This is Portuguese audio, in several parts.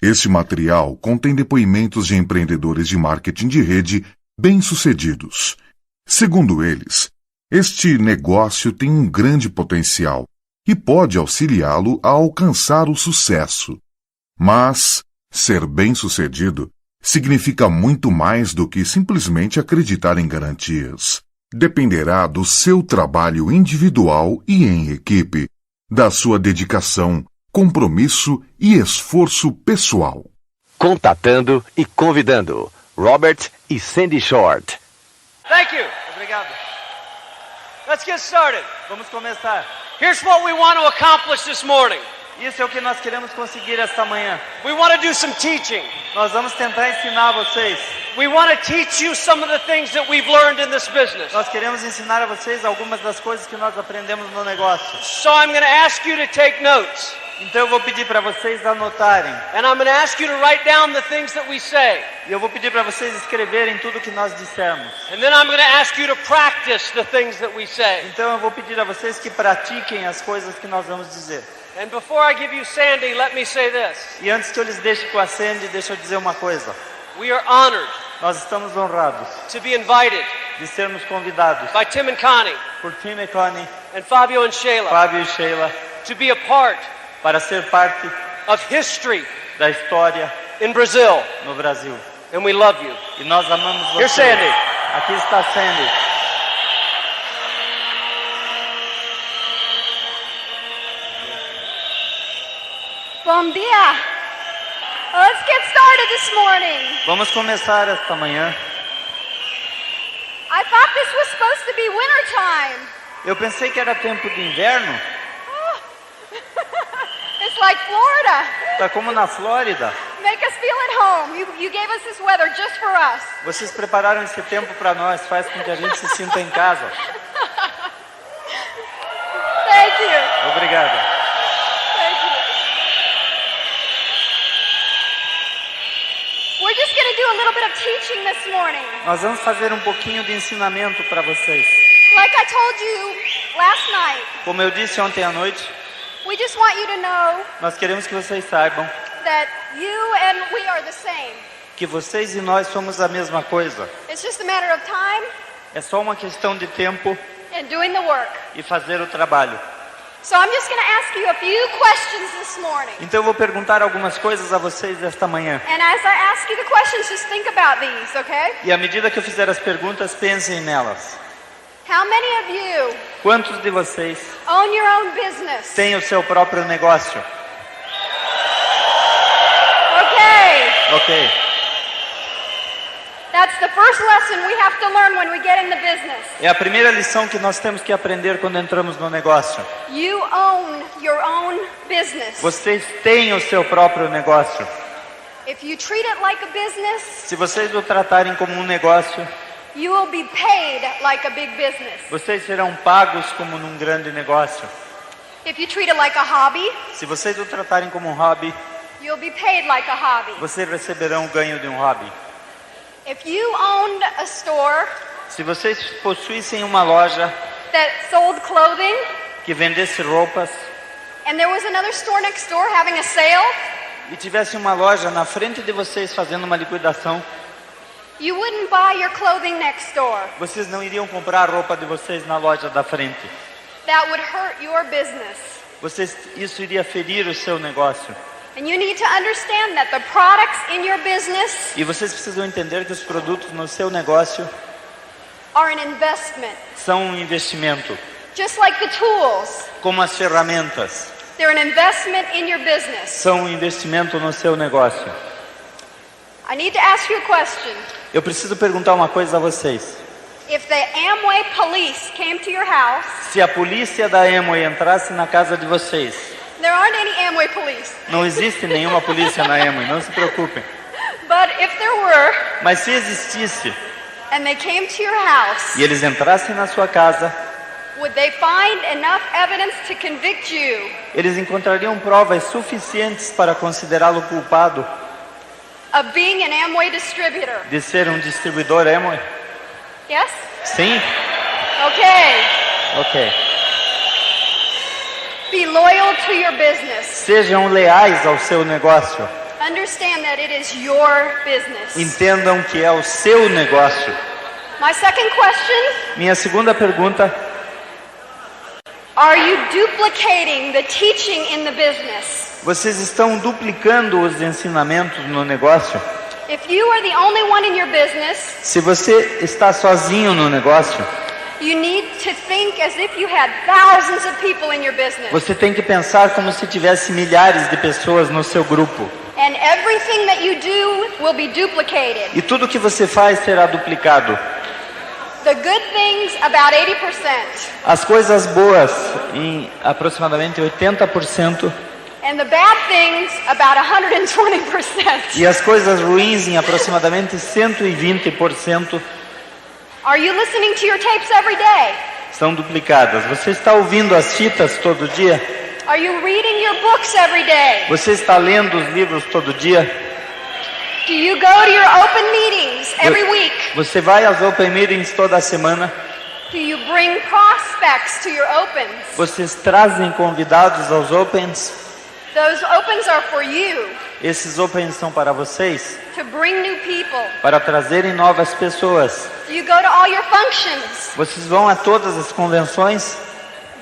Este material contém depoimentos de empreendedores de marketing de rede bem-sucedidos. Segundo eles, este negócio tem um grande potencial e pode auxiliá-lo a alcançar o sucesso. Mas ser bem-sucedido significa muito mais do que simplesmente acreditar em garantias. Dependerá do seu trabalho individual e em equipe, da sua dedicação, compromisso e esforço pessoal. Contatando e convidando. Robert e Sandy Short. Thank you. Obrigado. Let's get started. Vamos começar. Here's what we want to accomplish this morning. Isso é o que nós queremos conseguir esta manhã. We want to do some teaching. Nós vamos tentar ensinar vocês. We want to teach you some of the things that we've learned in this business. Nós queremos ensinar a vocês algumas das coisas que nós aprendemos no negócio. So I'm going to ask you to take notes. Então eu vou pedir para vocês anotarem. And I'm going to ask you to write down the things that we say. E eu vou pedir para vocês escreverem tudo que nós dissemos. And then I'm going to ask you to practice the things that we say. Então eu vou pedir a vocês que pratiquem as coisas que nós vamos dizer. And before I give you Sandy, let me say this. E antes que eu lhes deixe com a Sandy, deixa eu dizer uma coisa. We are honored. Nós estamos honrados. To be invited. De sermos convidados. By Tim and Connie. Por Tim e Connie. And Fabio and Sheila. Fábio e Sheila. To be a part. Para ser parte. Of history. Da história. In Brazil. No Brasil. And we love you. E nós amamos você. Here's Sandy. Aqui está Sandy. Bom dia. Let's get started this morning. Vamos começar esta manhã. I thought this was supposed to be winter time. Eu pensei que era tempo de inverno. Oh. It's like Florida. Tá como na Flórida. Make us feel at home. You gave us this weather just for us. Vocês prepararam esse tempo para nós, faz com que a gente se sinta em casa. Thank you. Obrigado. We're just going to do a little bit of teaching this morning. Nós vamos fazer um pouquinho de ensinamento para vocês. Like I told you last night. Como eu disse ontem à noite. We just want you to know. Nós queremos que vocês saibam. That you and we are the same. Que vocês e nós somos a mesma coisa. It's just a matter of time. É só uma questão de tempo. And doing the work. E fazer o trabalho. So I'm just going to ask you a few questions this morning. Então eu vou perguntar algumas coisas a vocês esta manhã. And as I ask you the questions, just think about these, okay? E à medida que eu fizer as perguntas, pensem nelas. How many of you Quantos de vocês own your own business? têm o seu próprio negócio? Okay. Ok. That's the first lesson we have to learn when we get in the business. É a primeira lição que nós temos que aprender quando entramos no negócio. You own your own business. Vocês têm o seu próprio negócio. If you treat it like a business, se vocês o tratarem como um negócio, you will be paid like a big business. Vocês serão pagos como num grande negócio. If you treat it like a hobby, se vocês o tratarem como um hobby, you'll be paid like a hobby. Vocês receberão o ganho de um hobby. If you owned a store, se vocês possuíssem uma loja that sold clothing, que vendesse roupas, and there was another store next door having a sale, e tivesse uma loja na frente de vocês fazendo uma liquidação, you wouldn't buy your clothing next door. Vocês não iriam comprar a roupa de vocês na loja da frente. That would hurt your business. Isso iria ferir o seu negócio. And you need to understand that the products in your business e vocês precisam entender que os produtos no seu negócio are an investment. São um investimento. Just like the tools. Como as ferramentas. They're an investment in your business. São um investimento no seu negócio. I need to ask you a question. Eu preciso perguntar uma coisa a vocês. If the Amway police came to your house, se a polícia da Amway entrasse na casa de vocês, there aren't any Amway police. Não existe nenhuma polícia na Amway, não se preocupem. But if there were, mas se existisse, and they came to your house, e eles entrassem na sua casa, would they find enough evidence to convict you? Eles encontrariam provas suficientes para considerá-lo culpado of being an Amway distributor? De ser um distribuidor Amway? Yes? Sim. Ok. Be loyal to your business. Sejam leais ao seu negócio. Understand that it is your business. Entendam que é o seu negócio. My second question, Minha segunda pergunta: are you duplicating the teaching in the business? vocês estão duplicando os ensinamentos no negócio? If you are the only one in your business, Se você está sozinho no negócio, you need to think as if you had thousands of people in your business. você tem que pensar como se tivesse milhares de pessoas no seu grupo. And everything that you do will be duplicated. E tudo que você faz será duplicado. The good things, about 80%. As coisas boas, em aproximadamente 80%, And the bad things, about 120%. e as coisas ruins em aproximadamente 120% Are you listening to your tapes every day? são duplicadas. Você está ouvindo as fitas todo dia? Are you reading your books every day? Você está lendo os livros todo dia? Do you go to your open meetings every week? Você vai às Open Meetings toda semana? Do you bring prospects to your opens? Vocês trazem convidados aos Opens? Those opens are for you, Esses Opens são para vocês, to bring new people. para trazerem novas pessoas. Do you go to all your functions? Vocês vão a todas as convenções?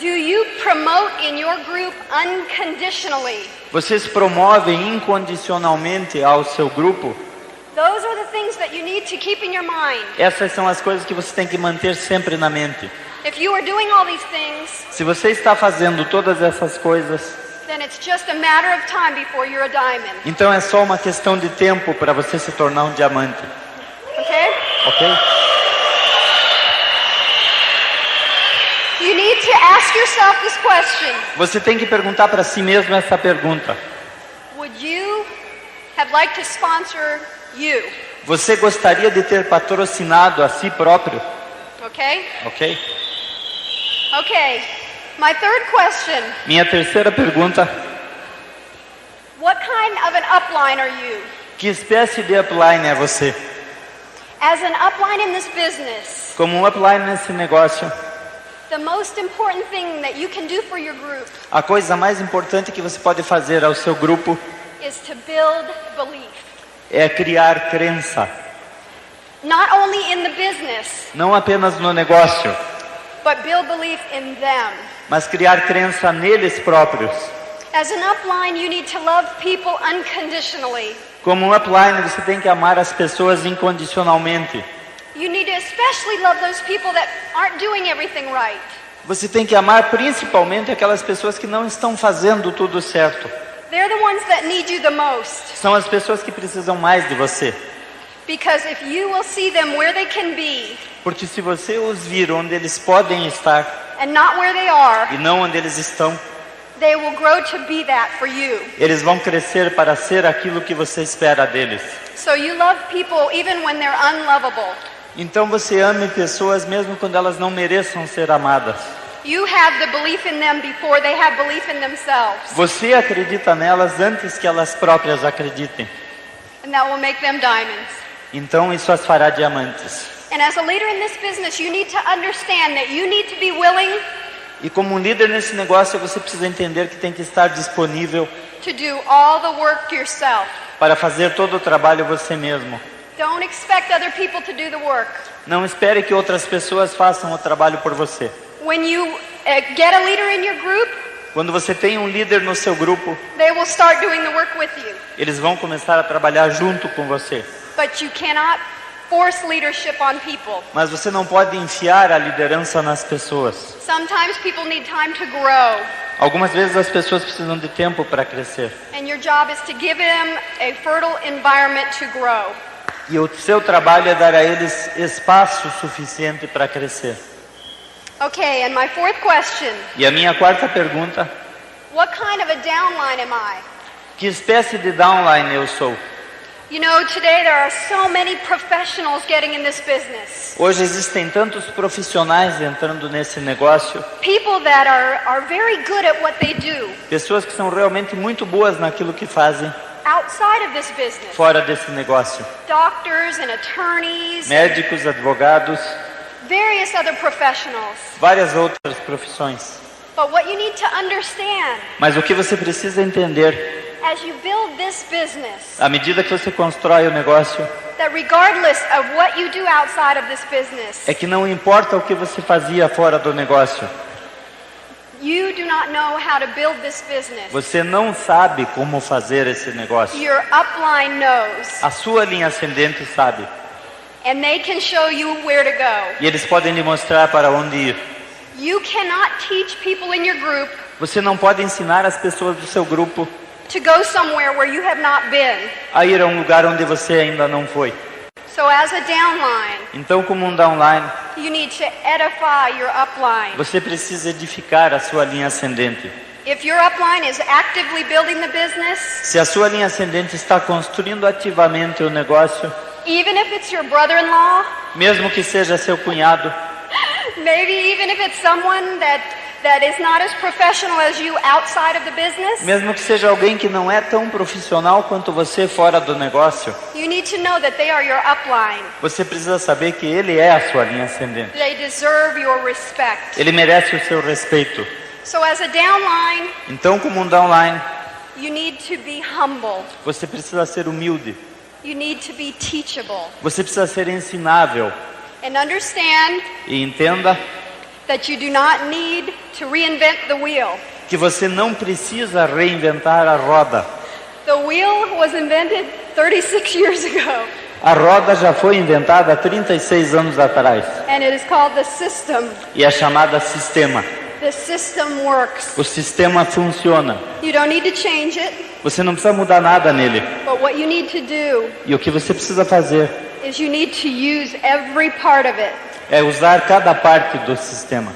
Do you promote in your group unconditionally? Vocês promovem incondicionalmente ao seu grupo? Those are the things that you need to keep in your mind. Essas são as coisas que você tem que manter sempre na mente. If you are doing all these things, Se você está fazendo todas essas coisas, then it's just a matter of time before you're a diamond. então é só uma questão de tempo para você se tornar um diamante. Okay? Ok? You need to ask yourself this question. Você tem que perguntar para si mesmo essa pergunta. Would you have liked to sponsor you? Você gostaria de ter patrocinado a si próprio? Okay? Ok? Okay. My third question. Minha terceira pergunta: What kind of an upline are you? que espécie de upline é você? As an upline in this business, Como um upline nesse negócio, the most important thing that you can do for your group a coisa mais importante que você pode fazer ao seu grupo is to build belief. é criar crença. Not only in the business, Não apenas no negócio, but build belief in them. mas criar crença neles próprios. As an upline, you need to love people unconditionally. Como um upline, você tem que amar as pessoas incondicionalmente. You need to especially love those people that aren't doing everything right. Você tem que amar principalmente aquelas pessoas que não estão fazendo tudo certo. They're the ones that need you the most. São as pessoas que precisam mais de você. Because if you will see them where they can be Porque se você os vir onde eles podem estar and not where they are, e não onde eles estão, they will grow to be that for you. eles vão crescer para ser aquilo que você espera deles. So you love people even when they're unlovable. Então você ame pessoas mesmo quando elas não mereçam ser amadas. You have the belief in them before they have belief in themselves. Você acredita nelas antes que elas próprias acreditem. And that will make them diamonds. Então isso as fará diamantes. And as a leader in this business, you need to understand that you need to be willing E como um líder nesse negócio, você precisa entender que tem que estar disponível to do all the work yourself. para fazer todo o trabalho você mesmo. Don't expect other people to do the work. Não espere que outras pessoas façam o trabalho por você. When you get a leader in your group, Quando você tem um líder no seu grupo, they will start doing the work with you. eles vão começar a trabalhar junto com você. But you cannot force leadership on people. Mas você não pode enfiar a liderança nas pessoas. Sometimes people need time to grow. Algumas vezes as pessoas precisam de tempo para crescer. And your job is to give them a fertile environment to grow. E o seu trabalho é dar a eles espaço suficiente para crescer. Okay, and my fourth question. E a minha quarta pergunta: What kind of a downline am I? que espécie de downline eu sou? You know, today there are so many professionals getting in this business. Hoje existem tantos profissionais entrando nesse negócio, People that are very good at what they do pessoas que são realmente muito boas naquilo que fazem outside of this business. fora desse negócio. Doctors and attorneys, Médicos, advogados, various other professionals. várias outras profissões. But what you need to understand Mas o que você precisa entender as you build this business, à medida que você constrói o negócio, that regardless of what you do outside of this business, é que não importa o que você fazia fora do negócio, you do not know how to build this business. você não sabe como fazer esse negócio. Your upline knows, A sua linha ascendente sabe. and they can show you where to go. E eles podem lhe mostrar para onde ir. You cannot teach people in your group Você não pode ensinar as pessoas do seu grupo to go somewhere where you have not been. a ir a um lugar onde você ainda não foi. So as a downline, Então, como um downline, you need to edify your upline. você precisa edificar a sua linha ascendente. If your upline is actively building the business, Se a sua linha ascendente está construindo ativamente o negócio, even if it's your brother-in-law, mesmo que seja seu cunhado, maybe even if it's someone that is not as professional as you outside of the business, mesmo que seja alguém que não é tão profissional quanto você fora do negócio, you need to know that they are your upline. você precisa saber que ele é a sua linha ascendente. They deserve your respect. Ele merece o seu respeito. So as a downline, Então, como um downline, you need to be humble. você precisa ser humilde. You need to be teachable. Você precisa ser ensinável. And understand E entenda that you do not need to reinvent the wheel. que você não precisa reinventar a roda. The wheel was invented 36 years ago, A roda já foi inventada há 36 anos atrás and it is called the system. e é chamada sistema. The system works. O sistema funciona. You don't need to change it, Você não precisa mudar nada nele. but what you need to do E o que você precisa fazer is you need to use every part of it. é usar cada parte do sistema.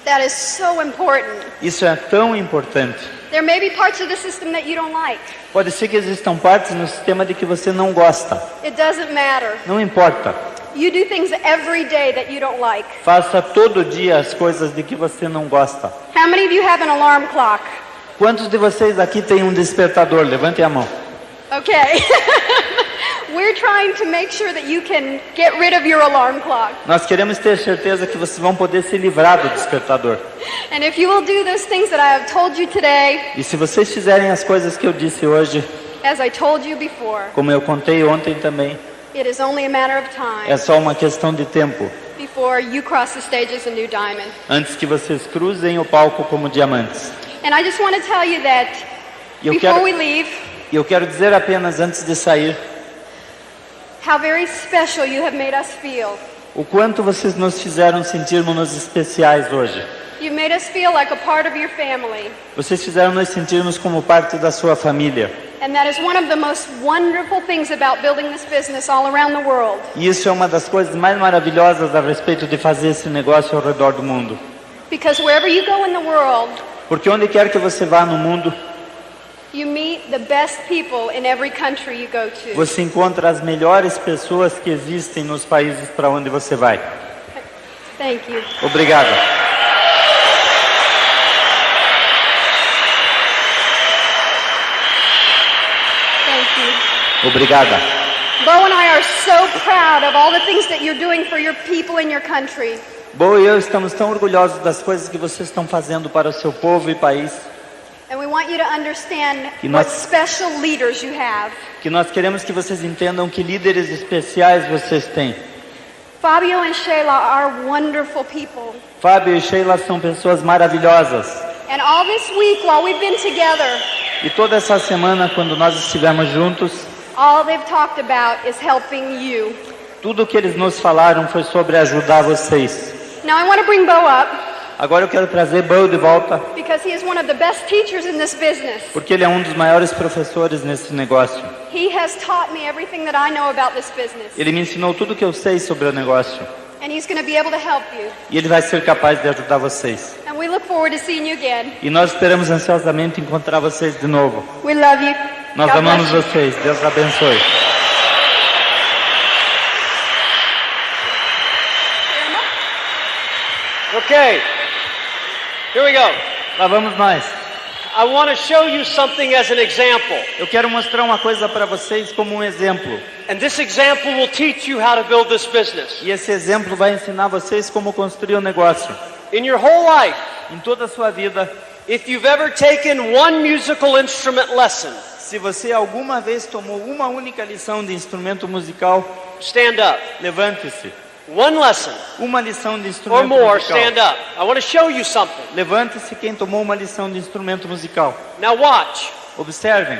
That is so important. Isso é tão importante. There may be parts of the system that you don't like. Pode ser que existam partes no sistema de que você não gosta. It doesn't matter. Não importa. You do things every day that you don't like. Faça todo dia as coisas de que você não gosta. How many of you have an alarm clock? Quantos de vocês aqui têm um despertador? Levantem a mão. Okay. We're trying to make sure that you can get rid of your alarm clock. Nós queremos ter certeza que vocês vão poder se livrar do despertador. And if you will do those things that I have told you today, E se vocês fizerem as coisas que eu disse hoje, as I told you before, como eu contei ontem também, it is only a matter of time é só uma questão de tempo before you cross the stage as a new diamond. antes que vocês cruzem o palco como diamantes. And I just want to tell you that E eu before quero, we leave, eu quero dizer apenas antes de sair how very special you have made us feel. o quanto vocês nos fizeram sentirmos especiais hoje. You've made us feel like a part of your family. Vocês fizeram nos sentirmos como parte da sua família. And that is one of the most wonderful things about building this business all around the world. E isso é uma das coisas mais maravilhosas a respeito de fazer esse negócio ao redor do mundo. Because wherever you go in the world, Porque onde quer que você vá no mundo, you meet the best people in every country you go to. você encontra as melhores pessoas que existem nos países para onde você vai. Thank you. Obrigado. Thank you. Obrigada. Bo and I are so proud of all the things that you're doing for your people in your country. Bo e eu estamos tão orgulhosos das coisas que vocês estão fazendo para o seu povo e país, And we want you to understand E what nós- special leaders you have. que nós queremos que vocês entendam que líderes especiais vocês têm. Fabio and Shayla are wonderful people. Fábio e Sheila são pessoas maravilhosas. And all this week while we've been together, E toda essa semana, quando nós estivemos juntos, all they've talked about is helping you. tudo o que eles nos falaram foi sobre ajudar vocês. Now I want to bring Bo up Agora eu quero trazer Bo de volta, because he is one of the best teachers in this business. porque ele é um dos maiores professores nesse negócio. He has taught me everything that I know about this business. Ele me ensinou tudo o que eu sei sobre o negócio. And he's going to be able to help you. E ele vai ser capaz de ajudar vocês. And we look forward to seeing you again. E nós esperamos ansiosamente encontrar vocês de novo. We love you. Nós God amamos bless you. vocês. Deus abençoe. Okay, here we go. Lá vamos nós. I want to show you something as an example. Eu quero mostrar uma coisa para vocês como um exemplo. And this example will teach you how to build this business. E esse exemplo vai ensinar vocês como construir o negócio. In your whole life, Em toda a sua vida, if you've ever taken one musical instrument lesson, Se você alguma vez tomou uma única lição de instrumento musical, stand up. levante-se. One lesson Uma lição de or instrumento more, musical. stand up. I want to show you something. Levante-se quem tomou uma lição de instrumento musical. Now watch. Observem.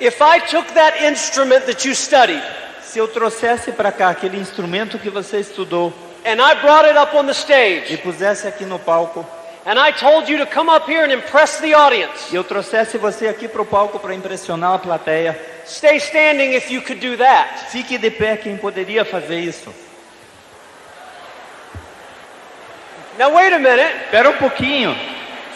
If I took that instrument that you studied Se eu trouxesse para cá aquele instrumento que você estudou and I brought it up on the e stage pusesse aqui no palco, and I told you to come up here and impress the audience, e eu trouxesse você aqui para o palco para impressionar a plateia, stay standing if you could do that. fique de pé quem poderia fazer isso. Now wait a minute. Espera um pouquinho.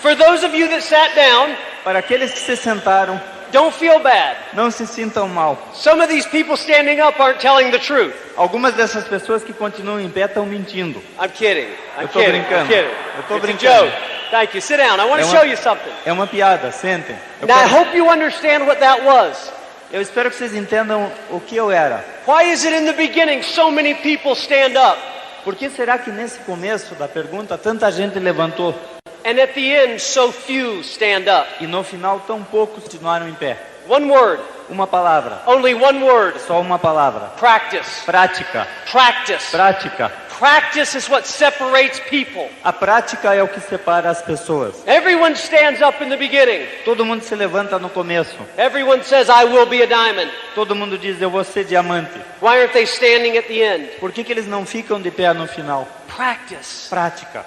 For those of you that sat down, Para aqueles que se sentaram, don't feel bad. não se sintam mal. Some of these people standing up aren't telling the truth. Algumas dessas pessoas que continuam em pé estão mentindo. I'm kidding. I'm Eu tô kidding. brincando. I'm kidding. Eu tô It's a brincando. joke. Thank you. Sit down. I want É to uma- show you something. É uma piada, sentem. Now I hope you understand what that was. Eu espero que vocês entendam o que eu era. Why is it in the beginning so many people stand up Por que será que nesse começo da pergunta tanta gente levantou and at the end so few stand up? e no final tão poucos continuaram em pé? One word. Uma palavra, Only one word. só uma palavra. Practice. Prática, Practice. prática. Practice is what separates people. A prática é o que separa as pessoas. Everyone stands up in the beginning. Todo mundo se levanta no começo. Everyone says, I will be a diamond. Todo mundo diz, eu vou ser diamante. Why aren't they standing at the end? Por que eles não ficam de pé no final? Practice. Prática.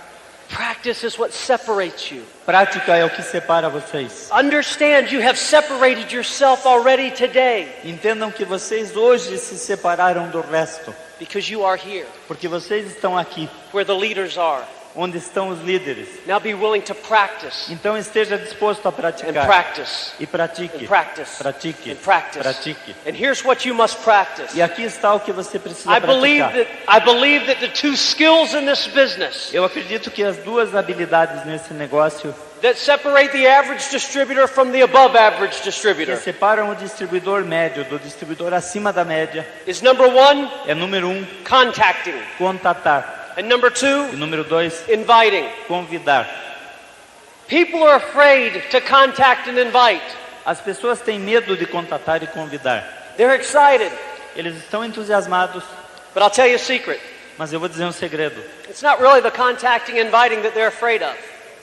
Practice is what separates you. Prática é o que separa vocês. Understand you have separated yourself already today Entendam que vocês hoje se separaram do resto. because you are here Porque vocês estão aqui, where the leaders are. onde estão os líderes. Now be willing to practice Então esteja disposto a and praticar. practice E pratique. and practice Pratique. and practice. Pratique. And here's what you must practice. E aqui está o que você precisa I believe praticar. that the two skills in this business Eu acredito que as duas habilidades nesse negócio that separate the average distributor from the above average que distributor separam o distribuidor médio do distribuidor acima da média is number one, é número 1, contacting, contatar. and number two, E número 2, inviting. convidar. People are afraid to contact and invite. As pessoas têm medo de contatar e convidar. They're excited. Eles estão entusiasmados, But I'll tell you a secret. mas eu vou dizer um segredo. It's not really the contacting and inviting that they're afraid of.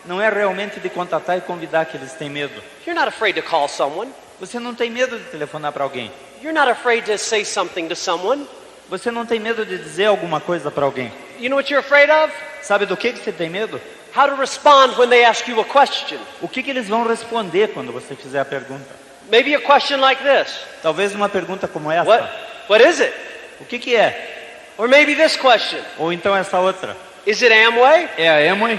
Não é realmente de contatar e convidar que eles têm medo. You're not afraid to call someone. Você não tem medo de telefonar para alguém. You're not afraid to say something to someone. Você não tem medo de dizer alguma coisa para alguém. You know what you're afraid of? Sabe do que você tem medo? How to respond when they ask you a question. O que eles vão responder quando você fizer a pergunta? Maybe a question like this. Talvez uma pergunta como essa. What is it? O que é? Or maybe this question. Ou então essa outra. Is it Amway? É a Amway?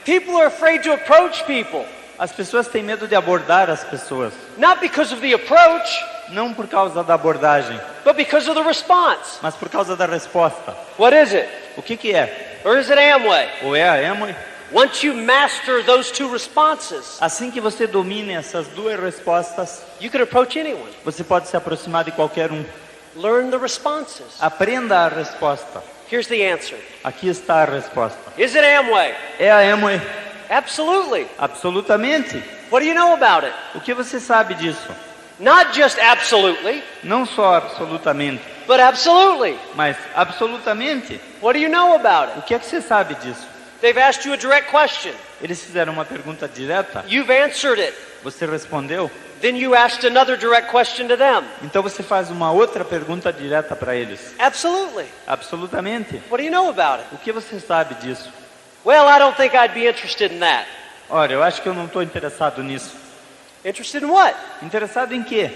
People are afraid to approach people. As pessoas têm medo de abordar as pessoas. Not because of the approach, Não por causa da abordagem, but because of the response. mas por causa da resposta. What is it? O que é? Or is it Amway? Ou é a Amway? Once you master those two responses, Assim que você domine essas duas respostas, you can approach anyone. você pode se aproximar de qualquer um. Learn the responses. Aprenda a resposta. Here's the answer. Aqui está a resposta. Is it Amway? É a Amway? Absolutely. Absolutamente. What do you know about it? O que você sabe disso? Not just absolutely, Não só absolutamente, but absolutely. mas absolutamente. What do you know about O it? que é que você sabe disso? They've asked you a direct question. Eles fizeram uma pergunta direta, You've answered it. você respondeu, Then you asked another direct question to them. então você faz uma outra pergunta direta para eles. Absolutely. Absolutamente. What do you know about it? O que você sabe disso? Well, I don't think I'd be interested in that. Olha, eu acho que eu não estou interessado nisso. Interested in what? Interessado em quê?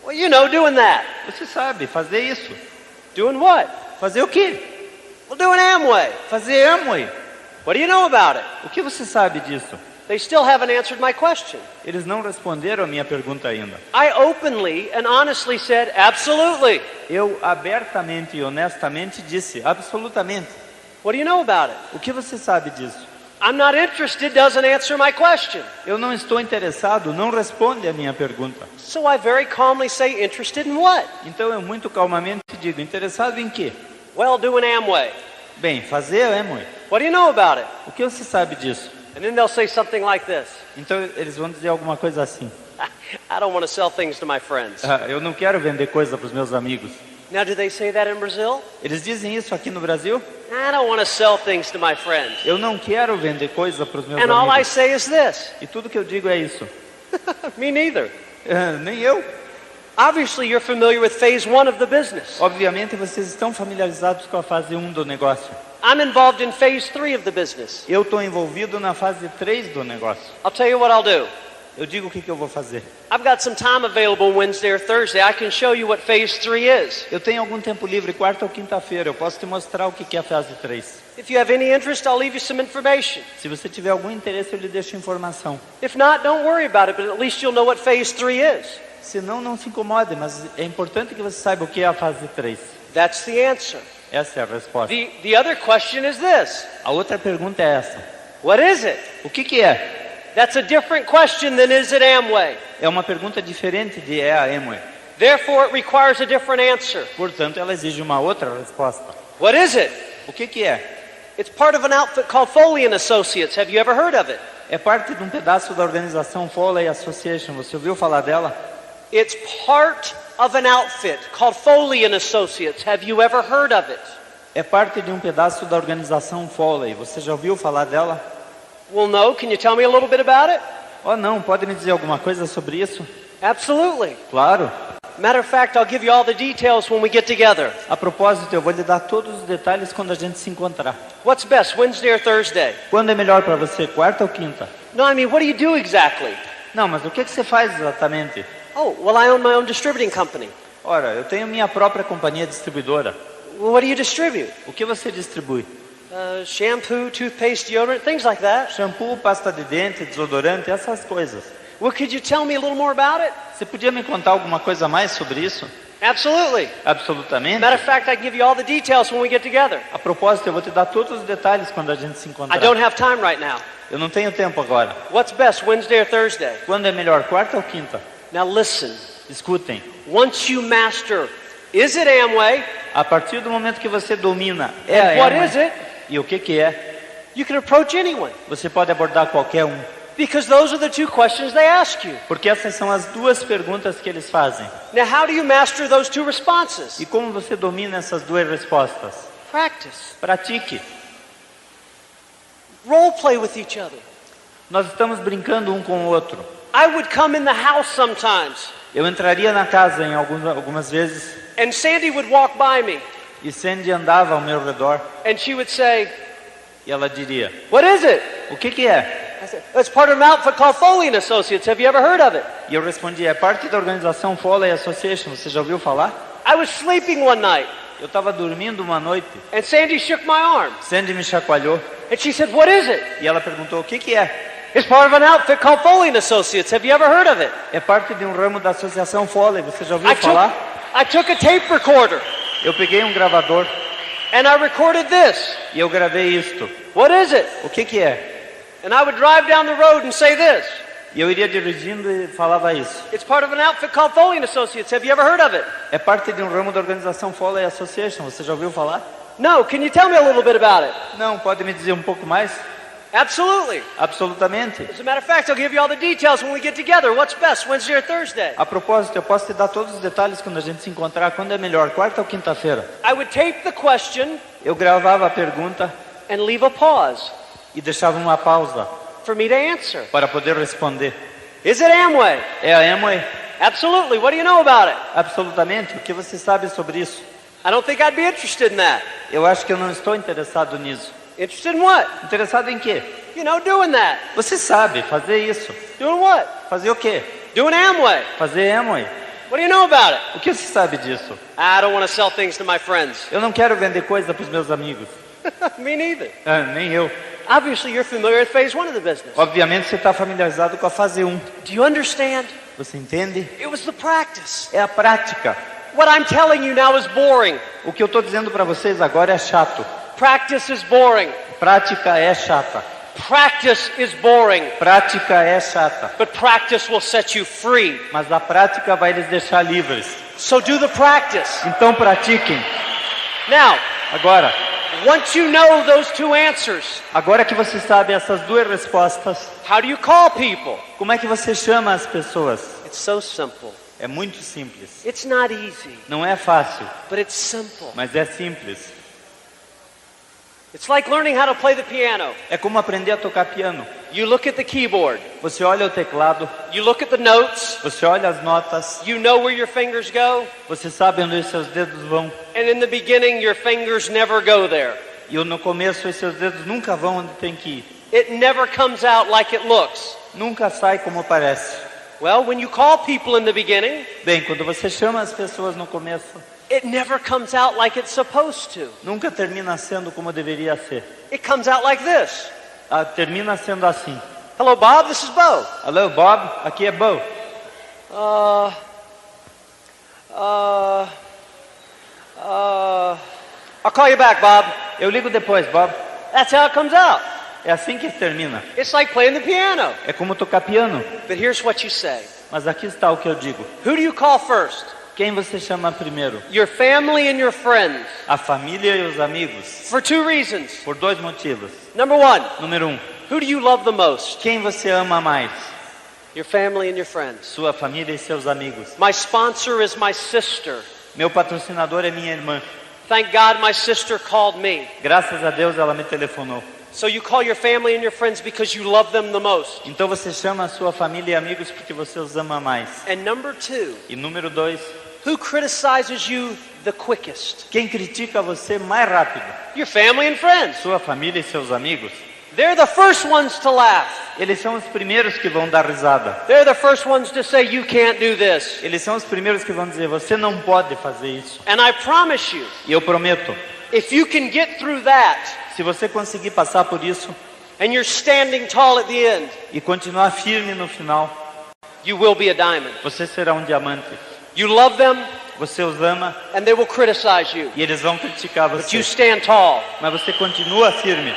Well, you know, doing that. Você sabe, fazer isso. Doing what? Fazer o quê? Well, doing Amway. Fazer Amway. What do you know about it? O que você sabe disso? They still haven't answered my question. Eles não responderam a minha pergunta ainda. I openly and honestly said, absolutely. Eu abertamente e honestamente disse, absolutamente. What do you know about it? O que você sabe disso? I'm not interested doesn't answer my question. Eu não estou interessado, não responde a minha pergunta. So I very calmly say, interested in what? Então eu muito calmamente digo, interessado em quê? Well, doing Amway. Bem, fazer Amway. What do you know about it? O que você sabe disso? And then they'll say something like this. Então eles vão dizer alguma coisa assim. I don't want to sell things to my friends. Eu não quero vender coisa para os meus amigos. Now, do they say that in Brazil? Eles dizem isso aqui no Brasil? I don't want to sell things to my friends. Eu não quero vender coisa para os meus And all I amigos. say is this. E tudo que eu digo é isso. Me neither. Nem eu. Obviously, you're familiar with phase 1 of the business. Obviamente vocês estão familiarizados com a fase 1 do negócio. I'm involved in phase 3 of the business. Eu estou envolvido na fase 3 do negócio. I'll tell you what I'll do. Eu digo o que eu vou fazer. I've got some time available Wednesday or Thursday. I can show you what phase 3 is. Eu tenho algum tempo livre, quarta ou quinta-feira. Eu posso te mostrar o que é a fase 3. If you have any interest, I'll leave you some information. Se você tiver algum interesse, eu lhe deixo informação. If not, don't worry about it, but at least you'll know what phase 3 is. Se não, não se incomode, mas é importante que você saiba o que é a fase 3. That's the answer. Essa é a resposta. The other question is this. A outra pergunta é essa. What is it? O que é? That's a different question than is it Amway. É uma pergunta diferente de é a Amway. Therefore, it requires a different answer. Portanto, ela exige uma outra resposta. What is it? O que é? It's part of an outfit called Foley & Associates. Have you ever heard of it? É parte de um pedaço da organização Foley Association. Você ouviu falar dela? It's part of an outfit called Foley & Associates. Have you ever heard of it? É parte de um pedaço da organização Foley. Você já ouviu falar dela? Well, no. Can you tell me a little bit about it? Oh, não. Pode me dizer alguma coisa sobre isso? Absolutely. Claro. Matter of fact, I'll give you all the details when we get together. A propósito, eu vou lhe dar todos os detalhes quando a gente se encontrar. What's best, Wednesday or Thursday? Quando é melhor para você, quarta ou quinta? No, I mean, what do you do exactly? Não, mas o que você faz exatamente? Oh, well, I own my own distributing company. Ora, eu tenho minha própria companhia distribuidora. Well, what do you distribute? O que você distribui? Shampoo, toothpaste, deodorant, things like that. Shampoo, pasta de dente, desodorante, essas coisas. Well, could you tell me a little more about it? Você podia me contar alguma coisa a mais sobre isso? Absolutely. Absolutamente. Matter of fact, I can give you all the details when we get together. A propósito, eu vou te dar todos os detalhes quando a gente se I encontrar. don't have time right now. Eu não tenho tempo agora. What's best, Wednesday or Thursday? Quando é melhor, quarta ou quinta? Now listen. Escutem. Once you master, is it Amway? A partir do momento que você domina é a What Amway, is it? e o que é, You can approach anyone. você pode abordar qualquer um. Because those are the two questions they ask you. Porque essas são as duas perguntas que eles fazem. Now, how do you master those two responses? E como você domina essas duas respostas? Practice. Pratique. Role play with each other. Nós estamos brincando um com o outro. I would come in the house sometimes, Eu entraria na casa em algumas vezes and Sandy would walk by me, e Sandy andava ao meu redor and she would say, e ela diria: "What is it?" o que é? I said, "It's part of an outfit called Foley & Associates. Have you ever heard of it?" E eu respondia: é parte da organização Foley Association, você já ouviu falar? I was sleeping one night, Eu estava dormindo uma noite, and Sandy shook my arm, Sandy me chacoalhou and she said, "What is it?" e ela perguntou: o que é? It's part of an outfit called Foley & Associates. Have you ever heard of it? É parte de um ramo da associação Foley, você já ouviu falar? I took a tape recorder, Eu peguei um gravador and I recorded this. e eu gravei isto. What is it? O que é? And I would drive down the road and say this. E eu iria dirigindo e falava isso. It's part of an outfit called Foley & Associates. Have you ever heard of it? É parte de um ramo da organização Foley Association, você já ouviu falar? No. Can you tell me a little bit about it? Não, pode me dizer um pouco mais? Absolutely. Absolutamente. As a matter of fact, I'll give you all the details when we get together. What's best, Wednesday or Thursday? A propósito, eu posso te dar todos os detalhes quando a gente se encontrar. Quando é melhor, quarta ou quinta-feira? I would tape the question Eu gravava a pergunta and leave a pause e deixava uma pausa for me to answer. para poder responder. Is it Amway? É a Amway? Absolutely. What do you know about it? Absolutamente. O que você sabe sobre isso? I don't think I'd be interested in that. Eu acho que eu não estou interessado nisso. Interested in what? Interessado em quê? You know, doing that. Você sabe fazer isso. Doing what? Fazer o quê? Doing Amway. Fazer Amway. What do you know about it? O que você sabe disso? I don't want to sell things to my friends. Eu não quero vender coisa para os meus amigos. Me neither. Nem eu. Obviously, you're familiar with phase 1 of the business. Obviamente você está familiarizado com a fase 1. Do you understand? Você entende? It was the practice. É a prática. What I'm telling you now is boring. O que eu estou dizendo para vocês agora é chato. Practice is boring. Prática é chata. Practice is boring. Prática é chata. But practice will set you free. Mas a prática vai lhes deixar livres. So do the practice. Então pratiquem. Now, Agora, once you know those two answers, agora que você sabe essas duas respostas, how do you call people? como é que você chama as pessoas? It's so simple. É muito simples. It's not easy, Não é fácil, but it's simple. mas é simples. It's like learning how to play the piano. É como aprender a tocar piano. You look at the keyboard. Você olha o teclado, You look at the notes. você olha as notas, You know where your fingers go. você sabe onde os seus dedos vão. And in the beginning, your fingers never go there. E no começo os seus dedos nunca vão onde tem que ir. It never comes out like it looks. Nunca sai como parece. Well, when you call people in the beginning, Bem, quando você chama as pessoas no começo, it never comes out like it's supposed to. nunca termina sendo como deveria ser. It comes out like this. Termina sendo assim. Hello, Bob. This is Bo. Alô, Bob, aqui é Bo. I'll call you back, Bob. Eu ligo depois, Bob. That's how it comes out. É assim que termina. It's like playing the piano. É como tocar piano. But here's what you say. Mas aqui está o que eu digo. Who do you call first? Quem você chama primeiro? Your family and your friends. A família e os amigos. For two reasons. Por dois motivos. Number one, Número 1. who do you love the most? Quem você ama mais? Your family and your friends. Sua família e seus amigos. My sponsor is my sister. Meu patrocinador é minha irmã. Thank God my sister called me. Graças a Deus ela me telefonou. So you call your family and your friends because you love them the most. Então você chama a sua família e amigos porque você os ama mais. And number two, E número 2. who criticizes you the quickest? Quem critica você mais rápido? Your family and friends. Sua família e seus amigos. They're the first ones to laugh. Eles são os primeiros que vão dar risada. They're the first ones to say you can't do this. Eles são os primeiros que vão dizer, você não pode fazer isso. And I promise you, E eu prometo, if you can get through that se você conseguir passar por isso and you're standing tall at the end, e continuar firme no final, you will be a diamond. você será um diamante. You love them Você os ama and they will criticize you. e eles vão criticar But you você. stand tall. Mas você continua firme.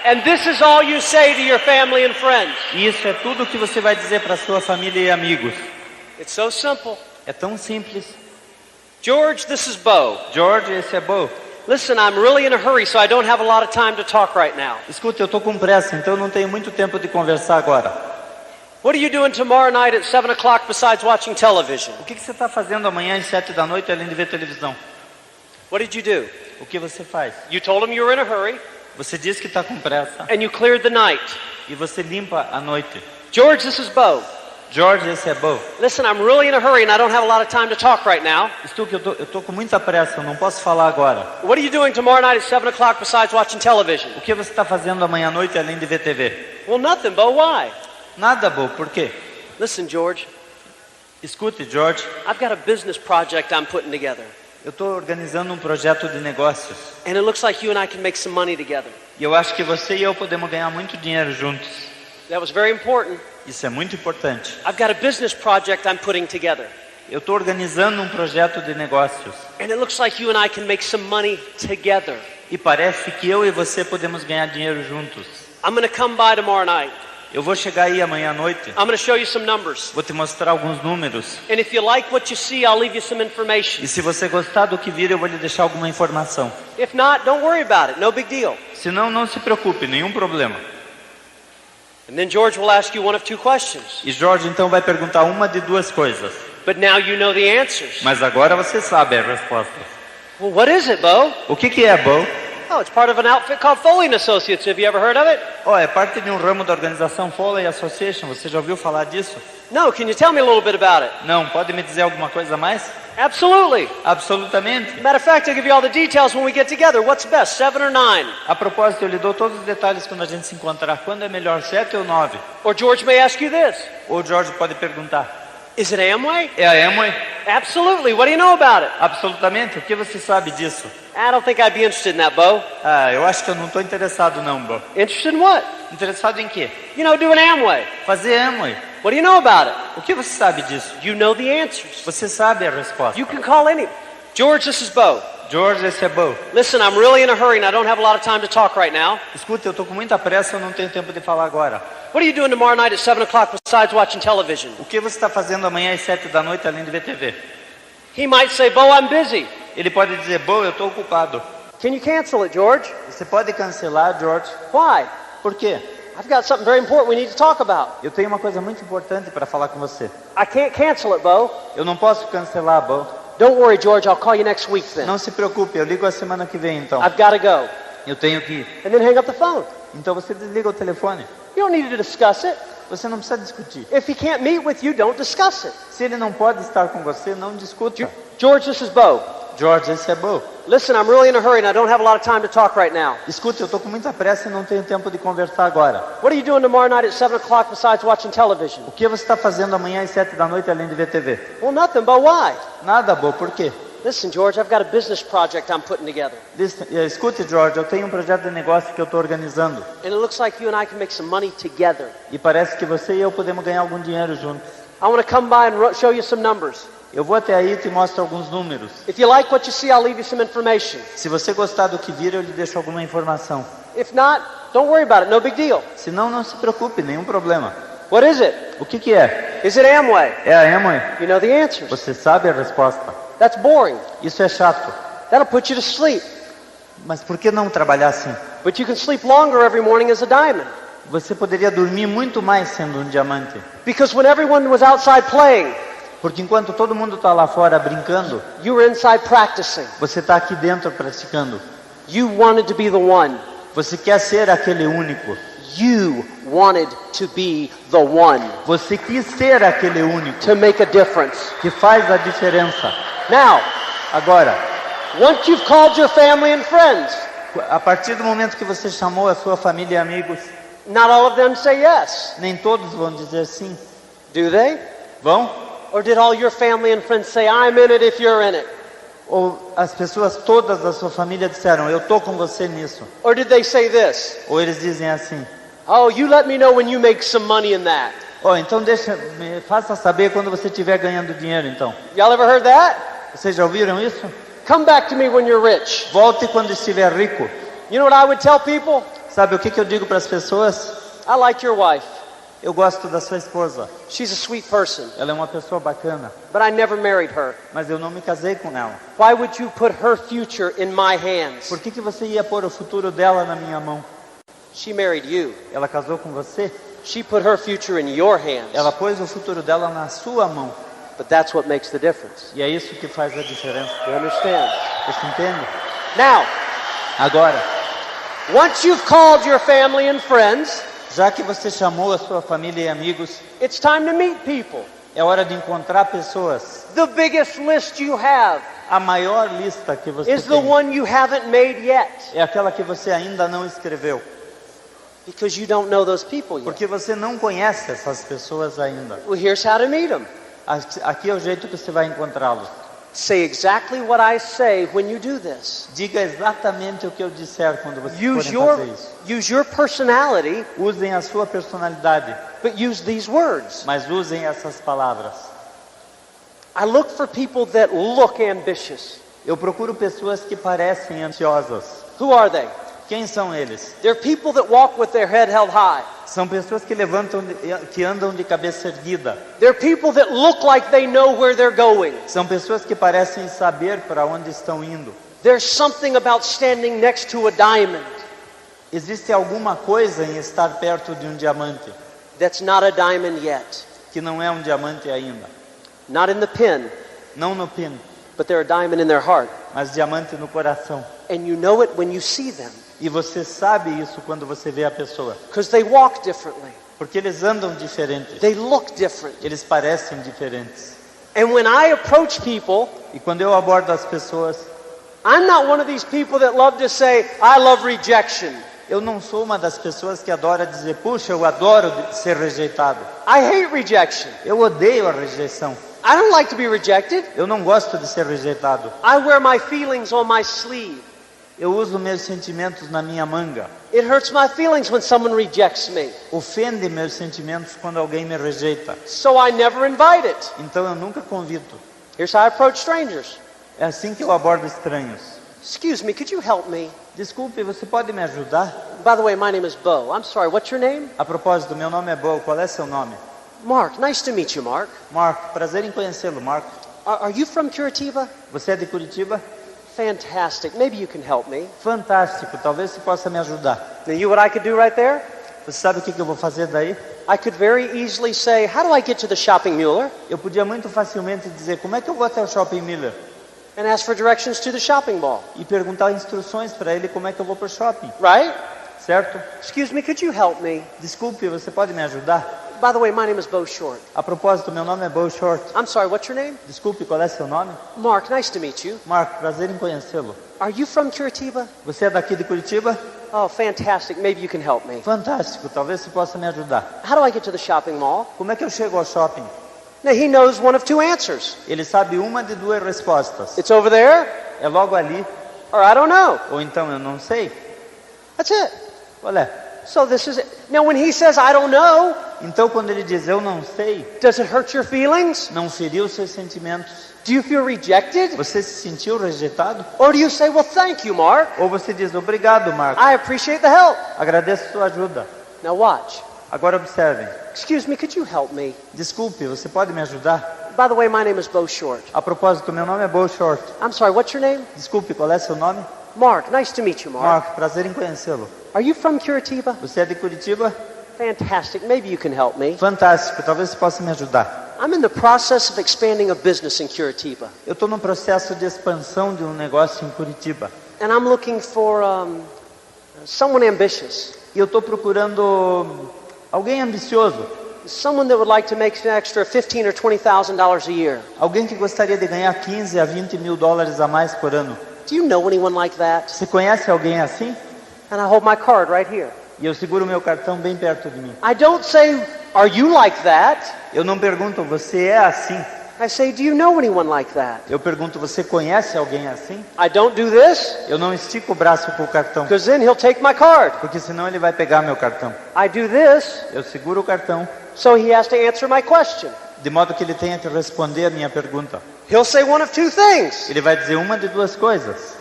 And this is all you say to your family and friends. E isso é tudo que você vai dizer para sua família e amigos. It's so simple. É tão simples. George, this is Bo. George, esse é Bo. Listen, I'm really in a hurry, so I don't have a lot of time to talk right now. Escuta, eu estou com pressa, então eu não tenho muito tempo de conversar agora. What are you doing tomorrow night at 7 o'clock besides watching television? O que você está fazendo amanhã às 7 da noite além de ver televisão? What did you do? O que você faz? You told him you were in a hurry, Você diz que está com pressa and you cleared the night. e você limpa a noite. George, this is Bo. George, esse é Bo. Listen, I'm really in a hurry, and I don't have a lot of time to talk right now. Estou eu tô com muita pressa, eu não posso falar agora. What are you doing tomorrow night at 7 o'clock besides watching television? O que você está fazendo amanhã à noite além de ver TV? Well, nothing, Bo. Why? Nada, Bo. Por quê? Listen, George, Escute, George. I've got a business project I'm putting together, Eu estou organizando um projeto de negócios. and it looks like you and I can make some money together. E eu acho que você e eu podemos ganhar muito dinheiro juntos. That was very important. Isso é muito importante. I've got a business project I'm putting together, Eu estou organizando um projeto de negócios. and it looks like you and I can make some money together. E parece que eu e você podemos ganhar dinheiro juntos. I'm going to come by tomorrow night. Eu vou chegar aí amanhã à noite. I'm going to show you some numbers. Vou te mostrar alguns números. And if you like what you see, I'll leave you some information. E se você gostar do que vir, eu vou lhe deixar alguma informação. If not, don't worry about it. No big deal. Se não, não se preocupe, nenhum problema. And then George will ask you one of two questions. E Jorge então vai perguntar uma de duas coisas. But now you know the answers. Mas agora você sabe a resposta. Well, what is it, Bo? O que é, Bo? Oh, it's part of an outfit called Foley & Associates. Have you ever heard of it? Oh, é parte de um ramo da organização Foley Association. Você já ouviu falar disso? No, can you tell me a little bit about it? Não, pode me dizer alguma coisa a mais? Absolutely. Absolutamente. Matter of fact, I'll give you all the details when we get together. What's best, 7 or 9? A propósito, eu lhe dou todos os detalhes quando a gente se encontrar. Quando é melhor, 7 ou 9? Or George may ask you this. Ou o Jorge pode perguntar. Is it Amway? É a Amway? Absolutely. What do you know about it? Absolutamente. O que você sabe disso? I don't think I'd be interested in that, Bo. Ah, eu acho que eu não estou interessado não, Bo. Interested in what? Interessado em quê? You know, doing Amway. Fazer Amway. What do you know about it? O que você sabe disso? You know the answers. Você sabe a resposta. You can call any. George, this is Bo. George, esse é Bo. Listen, I'm really in a hurry and I don't have a lot of time to talk right now. Escuta, eu estou com muita pressa, eu não tenho tempo de falar agora. What are you doing tomorrow night at 7 o'clock besides watching television? O que você está fazendo amanhã às 7 da noite além de ver TV? He might say, Bo, I'm busy. Ele pode dizer, Bo, eu estou ocupado. Can you cancel it, George? Você pode cancelar, George? Why? Por quê? I've got something very important we need to talk about. Eu tenho uma coisa muito importante para falar com você. I can't cancel it, Bo. Eu não posso cancelar, Bo. Don't worry, George, I'll call you next week then. Não se preocupe, eu ligo a semana que vem então. I've got to go. Eu tenho que ir. And then hang up the phone. Então você desliga o telefone. You don't need to discuss it. Você não precisa discutir. If he can't meet with you, don't discuss it. Se ele não pode estar com você, não discuta. George, this is Bo. George, esse é Bo. Listen, I'm really in a hurry and I don't have a lot of time to talk right now. Escuta, eu estou com muita pressa e não tenho tempo de conversar agora. What are you doing tomorrow night at 7 o'clock besides watching television? O que você está fazendo amanhã às 7 da noite além de ver TV? Well, nothing, Bo. Why? Nada, Bo, por quê? Listen, George, I've got a business project I'm putting together. Escute, George, eu tenho um projeto de negócio que eu estou organizando. And it looks like you and I can make some money together. E parece que você e eu podemos ganhar algum dinheiro juntos. I want to come by and show you some numbers. Eu vou até aí e te mostro alguns números. If you like what you see, I'll leave you some information. Se você gostar do que vir, eu lhe deixo alguma informação. If not, don't worry about it. No big deal. Se não, não se preocupe, nenhum problema. What is it? O que é? Is it Amway? É a Amway. You know the answers. Você sabe a resposta. That's boring. Isso é chato. That'll put you to sleep. Mas por que não trabalhar assim? But you can sleep longer every morning as a diamond. Você poderia dormir muito mais sendo um diamante. Because when everyone was outside playing, porque enquanto todo mundo está lá fora brincando, you were inside practicing. Você está aqui dentro praticando. You wanted to be the one. Você quer ser aquele único. You wanted to be the one. Você quis ser aquele único. To make a difference. Que faz a diferença. Now, agora, once you've called your family and friends, a partir do momento que você chamou a sua família e amigos, not all of them say yes. Nem todos vão dizer sim. Do they? Vão? Or did all your family and friends say, I'm in it if you're in it? Ou as pessoas todas da sua família disseram, eu tô com você nisso. Or did they say this? Ou eles dizem assim, oh, you let me know when you make some money in that. Então me faça saber quando você estiver ganhando dinheiro, então. Y'all ever heard that? Vocês já ouviram isso? Come back to me when you're rich. Volte quando estiver rico. You know what I would tell people? Sabe o que eu digo para as pessoas? I like your wife. Eu gosto da sua esposa. She's a sweet person. Ela é uma pessoa bacana. But I never married her. Mas eu não me casei com ela. Why would you put her future in my hands? Por que você ia pôr o futuro dela na minha mão? She married you. Ela casou com você. She put her future in your hands. Ela pôs o futuro dela na sua mão. But that's what makes the difference. E é isso que faz a diferença. You understand? Você entende? Now, agora, once you've called your family and friends, já que você chamou a sua família e amigos, it's time to meet people. É hora de encontrar pessoas. The biggest list you have a maior lista que você is the one you haven't made yet. É aquela que você ainda não escreveu. Because you don't know those people yet. Porque você não conhece essas pessoas ainda. Well, here's how to meet them. Aqui é o jeito que você vai encontrá-los. Say exactly what I say when you do this. Diga exatamente o que eu disser quando você for fazer isso. Use your personality. Usem a sua personalidade. But use these words. Mas usem essas palavras. I look for people that look ambitious. Eu procuro pessoas que parecem ansiosas. Who are they? Quem são eles? They're people that walk with their head held high. São pessoas que andam de cabeça erguida. They're people that look like they know where they're going. São pessoas que parecem saber para onde estão indo. There's something about standing next to a diamond. Existe alguma coisa em estar perto de um diamante. That's not a diamond yet. Que não é um diamante ainda. Not in the pin. Não no pin. But they're a diamond in their heart. Mas diamante no coração. And you know it when you see them. E você sabe isso quando você vê a pessoa. Because they walk differently. Porque eles andam diferentes. They look different. Eles parecem diferentes. And when I approach people, e quando eu abordo as pessoas, I'm not one of these people that love to say, I love rejection. Eu não sou uma das pessoas que adora dizer, puxa, eu adoro ser rejeitado. I hate rejection. Eu odeio a rejeição. I don't like to be rejected. Eu não gosto de ser rejeitado. I wear my feelings on my sleeve. Eu uso meus sentimentos na minha manga. It hurts my feelings when someone rejects me. Ofende meus sentimentos quando alguém me rejeita. So I never invite it. Então eu nunca convido. Here's how I approach strangers. É assim que eu abordo estranhos. Excuse me, could you help me? Desculpe, você pode me ajudar? By the way, my name is Bo. I'm sorry, what's your name? A propósito, meu nome é Bo. Qual é seu nome? Mark. Nice to meet you, Mark. Mark, prazer em conhecê-lo, Mark. Are you from Curitiba? Você é de Curitiba? Fantastic. Maybe you can help me. Fantástico. Talvez você possa me ajudar. Now, you what I could do right there? Você sabe o que eu vou fazer daí? I could very easily say, how do I get to the shopping Mueller? Eu podia muito facilmente dizer, como é que eu vou até o Shopping Miller? And ask for directions to the shopping mall. E perguntar instruções para ele como é que eu vou para o shopping. Right? Certo? Excuse me, could you help me? Desculpe, você pode me ajudar? By the way, my name is Bo Short. A propósito, meu nome é Bo Short. I'm sorry, what's your name? Desculpe, qual é seu nome? Mark, nice to meet you. Marco, prazer em conhecê-lo. Are you from Curitiba? Você é daqui de Curitiba? Oh, fantastic. Maybe you can help me. Fantástico, talvez você possa me ajudar. How do I get to the shopping mall? Como é que eu chego ao shopping? Now, he knows one of two answers. Ele sabe uma de duas respostas. It's over there, É logo ali, or I don't know. ou então eu não sei. That's it. Qual é? So this is it. Now, when he says, I don't know, Então quando ele diz eu não sei, does it hurt your feelings? não feriu os seus sentimentos? Do you feel rejected? Você se sentiu rejeitado? Or do you say, well, thank you, Mark. Ou você diz obrigado, Marco, I appreciate the help. agradeço sua ajuda. Now watch. Agora observem. Excuse me, could you help me? Desculpe, você pode me ajudar? By the way, my name is Bo Short. A propósito, meu nome é Bo Short. I'm sorry, what's your name? Desculpe, qual é seu nome? Mark, nice to meet you, Mark. Marco, prazer em conhecê-lo. Are you from Curitiba? Você é de Curitiba? Fantastic. Maybe you can help me. Fantástico, talvez você possa me ajudar. I'm in the process of expanding a business in Curitiba. Eu estou num processo de expansão de um negócio em Curitiba. And I'm looking for someone ambitious. E eu estou procurando alguém ambicioso. Someone that would like to make an extra $15,000 or $20,000 a year. Alguém que gostaria de ganhar 15 a 20 mil dólares a mais por ano. Do you know anyone like that? Você conhece alguém assim? And I hold my card right here. E eu seguro meu cartão bem perto de mim. I don't say, are you like that? Eu não pergunto, você é assim? I say, do you know anyone like that? Eu pergunto, você conhece alguém assim? I don't do this, Eu não estico o braço com o cartão, because then he'll take my card. porque senão ele vai pegar meu cartão. I do this, Eu seguro o cartão, so he has to answer my question. de modo que ele tenha que responder a minha pergunta. He'll say one of two things. Ele vai dizer uma de duas coisas.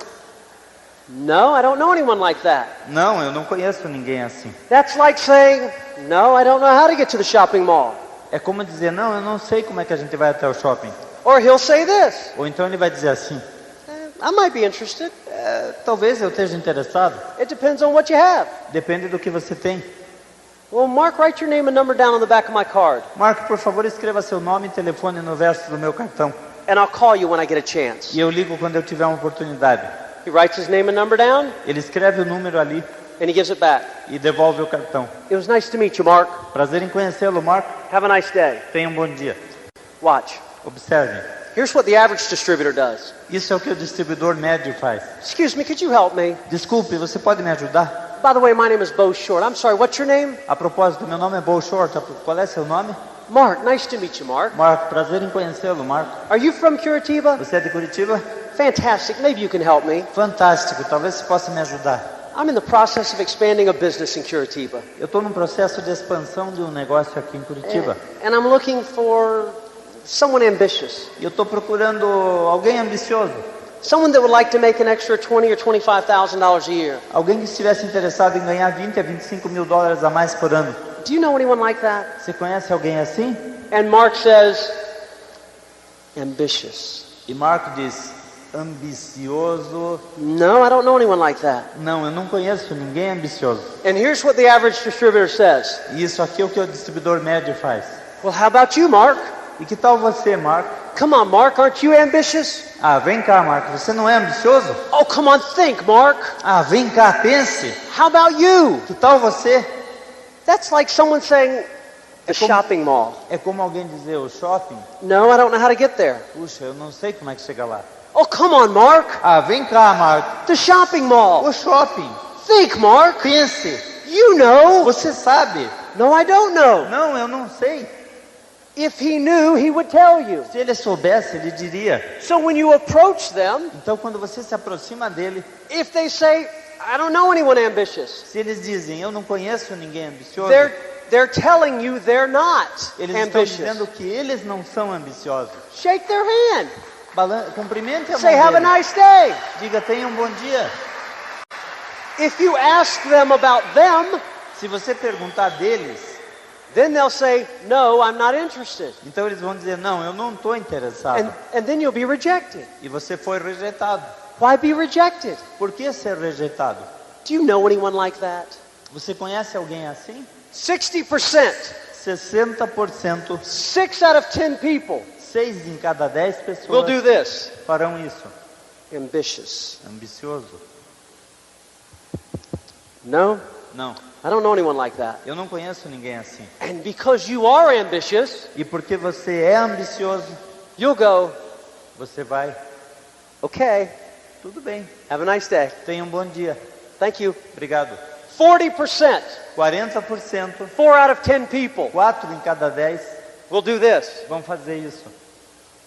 No, I don't know anyone like that. Não, eu não conheço ninguém assim. That's like saying, no, I don't know how to get to the shopping mall. É como dizer, não, eu não sei como é que a gente vai até o shopping. Or he'll say this, Ou então ele vai dizer assim, I might be interested. talvez eu esteja interessado. It depends on what you have. Depende do que você tem. Well, Mark, write your name and number down on the back of my card, Marco, por favor, escreva seu nome e telefone no verso do meu cartão. and I'll call you when I get a chance. E eu ligo quando eu tiver uma oportunidade. He writes his name and number down, Ele escreve o número ali and he gives it back. e devolve o cartão. It was nice to meet you, Mark. Prazer em conhecê-lo, Marco. Have a nice day. Tenha um bom dia. Watch. Observe. Here's what the average distributor does. Isso é o que o distribuidor médio faz. Excuse me, could you help me? Desculpe, você pode me ajudar? By the way, my name is Bo Short. I'm sorry, what's your name? A propósito, meu nome é Bo Short. Qual é seu nome? Mark, nice to meet you, Mark. Marco, prazer em conhecê-lo, Marco. Are you from Curitiba? Você é de Curitiba? Fantastic. Maybe you can help me. Fantástico, talvez você possa me ajudar. I'm in the process of expanding a business in Curitiba. Eu estou num processo de expansão de um negócio aqui em Curitiba. And I'm looking for someone ambitious. E eu estou procurando alguém ambicioso. Someone that would like to make an extra $20,000 or $25,000 a year. Alguém que estivesse interessado em ganhar 20 a 25 mil dólares a mais por ano. Do you know anyone like that? Você conhece alguém assim? And Mark says, ambitious. E Marco diz, ambicioso. No, I don't know anyone like that. Não, eu não conheço ninguém ambicioso. And here's what the average distributor says. E isso aqui é o que o distribuidor médio faz. Well, how about you, Mark? E que tal você, Marco? Come on, Mark, aren't you ambitious? Ah, vem cá, Marco, você não é ambicioso? Oh, come on, think, Mark. Ah, vem cá, pense. How about you? Que tal você? That's like someone saying, the shopping mall. É como alguém dizer, o shopping? No, I don't know how to get there. Puxa, eu não sei como é que chega lá. Oh, come on, Mark. Ah, vem cá, Marco. The shopping mall. O shopping. Think, Mark. Pense. You know. Você sabe. No, I don't know. Não, eu não sei. If he knew, he would tell you. Se ele soubesse, ele diria. So when you approach them, Então, quando você se aproxima dele, if they say, I don't know anyone ambitious, se eles dizem, eu não conheço ninguém ambicioso, they're telling you they're not eles estão ambitious. dizendo que eles não são ambiciosos. Shake their hand. Cumprimente a mão Say, have a dele. nice day. Diga, tenha um bom dia. If you ask them about them, Se você perguntar deles, then they'll say, no, I'm not interested. então eles vão dizer, não, eu não estou interessado. And then you'll be rejected. E você foi rejeitado. Why be rejected? Por que ser rejeitado? Do you know anyone like that? Você conhece alguém assim? 60%. 60%, 6 out of 10 people 6 em cada 10 will pessoas do this. farão isso. Ambitious. Ambicioso? No? Não. I don't know anyone like that. Eu não conheço ninguém assim. And because you are ambitious, E porque você é ambicioso, you'll go, você vai, okay, tudo bem, have a nice day. tenha um bom dia. Thank you. Obrigado. 40%, 40%, 4 out of 10 people 4 em cada 10 will do this. vão fazer isso.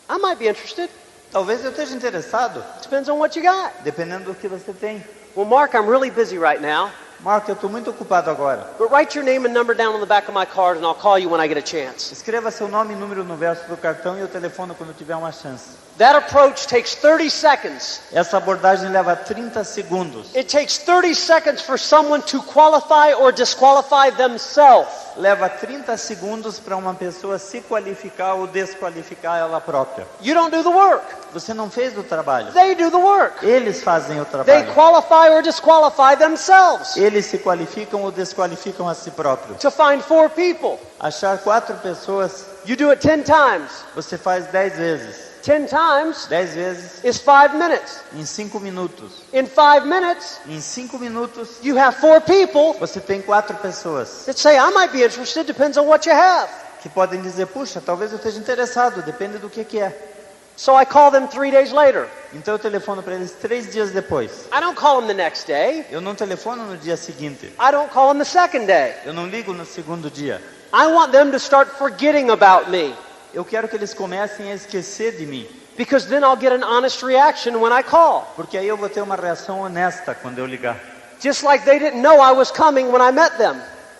I might be interested. Talvez eu esteja interessado, Depends on what you got. dependendo do que você tem. Well, Mark, I'm really busy right now. Marco, eu estou muito ocupado agora. But write your name and number down on the back of my card and I'll call you when I get a chance. Escreva seu nome e número no verso do cartão e eu telefono quando tiver uma chance. That approach takes 30 seconds. Essa abordagem leva 30 segundos. It takes 30 seconds for someone to qualify or disqualify themselves. Leva 30 segundos para uma pessoa se qualificar ou desqualificar ela própria. You don't do the work. Você não fez o trabalho. They do the work. Eles fazem o They trabalho. qualify or disqualify themselves. Eles se qualificam ou desqualificam a si próprios. To find 4 people, Achar 4 pessoas, you do it 10 times. você faz 10 vezes. 10 times 10 vezes is 5 minutes. em 5 minutos. In 5 minutes, Em 5 minutos, you have 4 people você tem 4 pessoas that say, I might be interested, depends on what you have. que podem dizer, puxa, talvez eu esteja interessado, depende do que é. So I call them 3 days later. Então eu telefono para eles 3 dias depois. I don't call them the next day. Eu não telefono no dia seguinte. I don't call them the second day. Eu não ligo no segundo dia. I want them to start forgetting about me. Eu quero que eles comecem a esquecer de mim. Because then I'll get an honest reaction when I call. Porque aí eu vou ter uma reação honesta quando eu ligar. Just like they didn't know I was coming when I met them.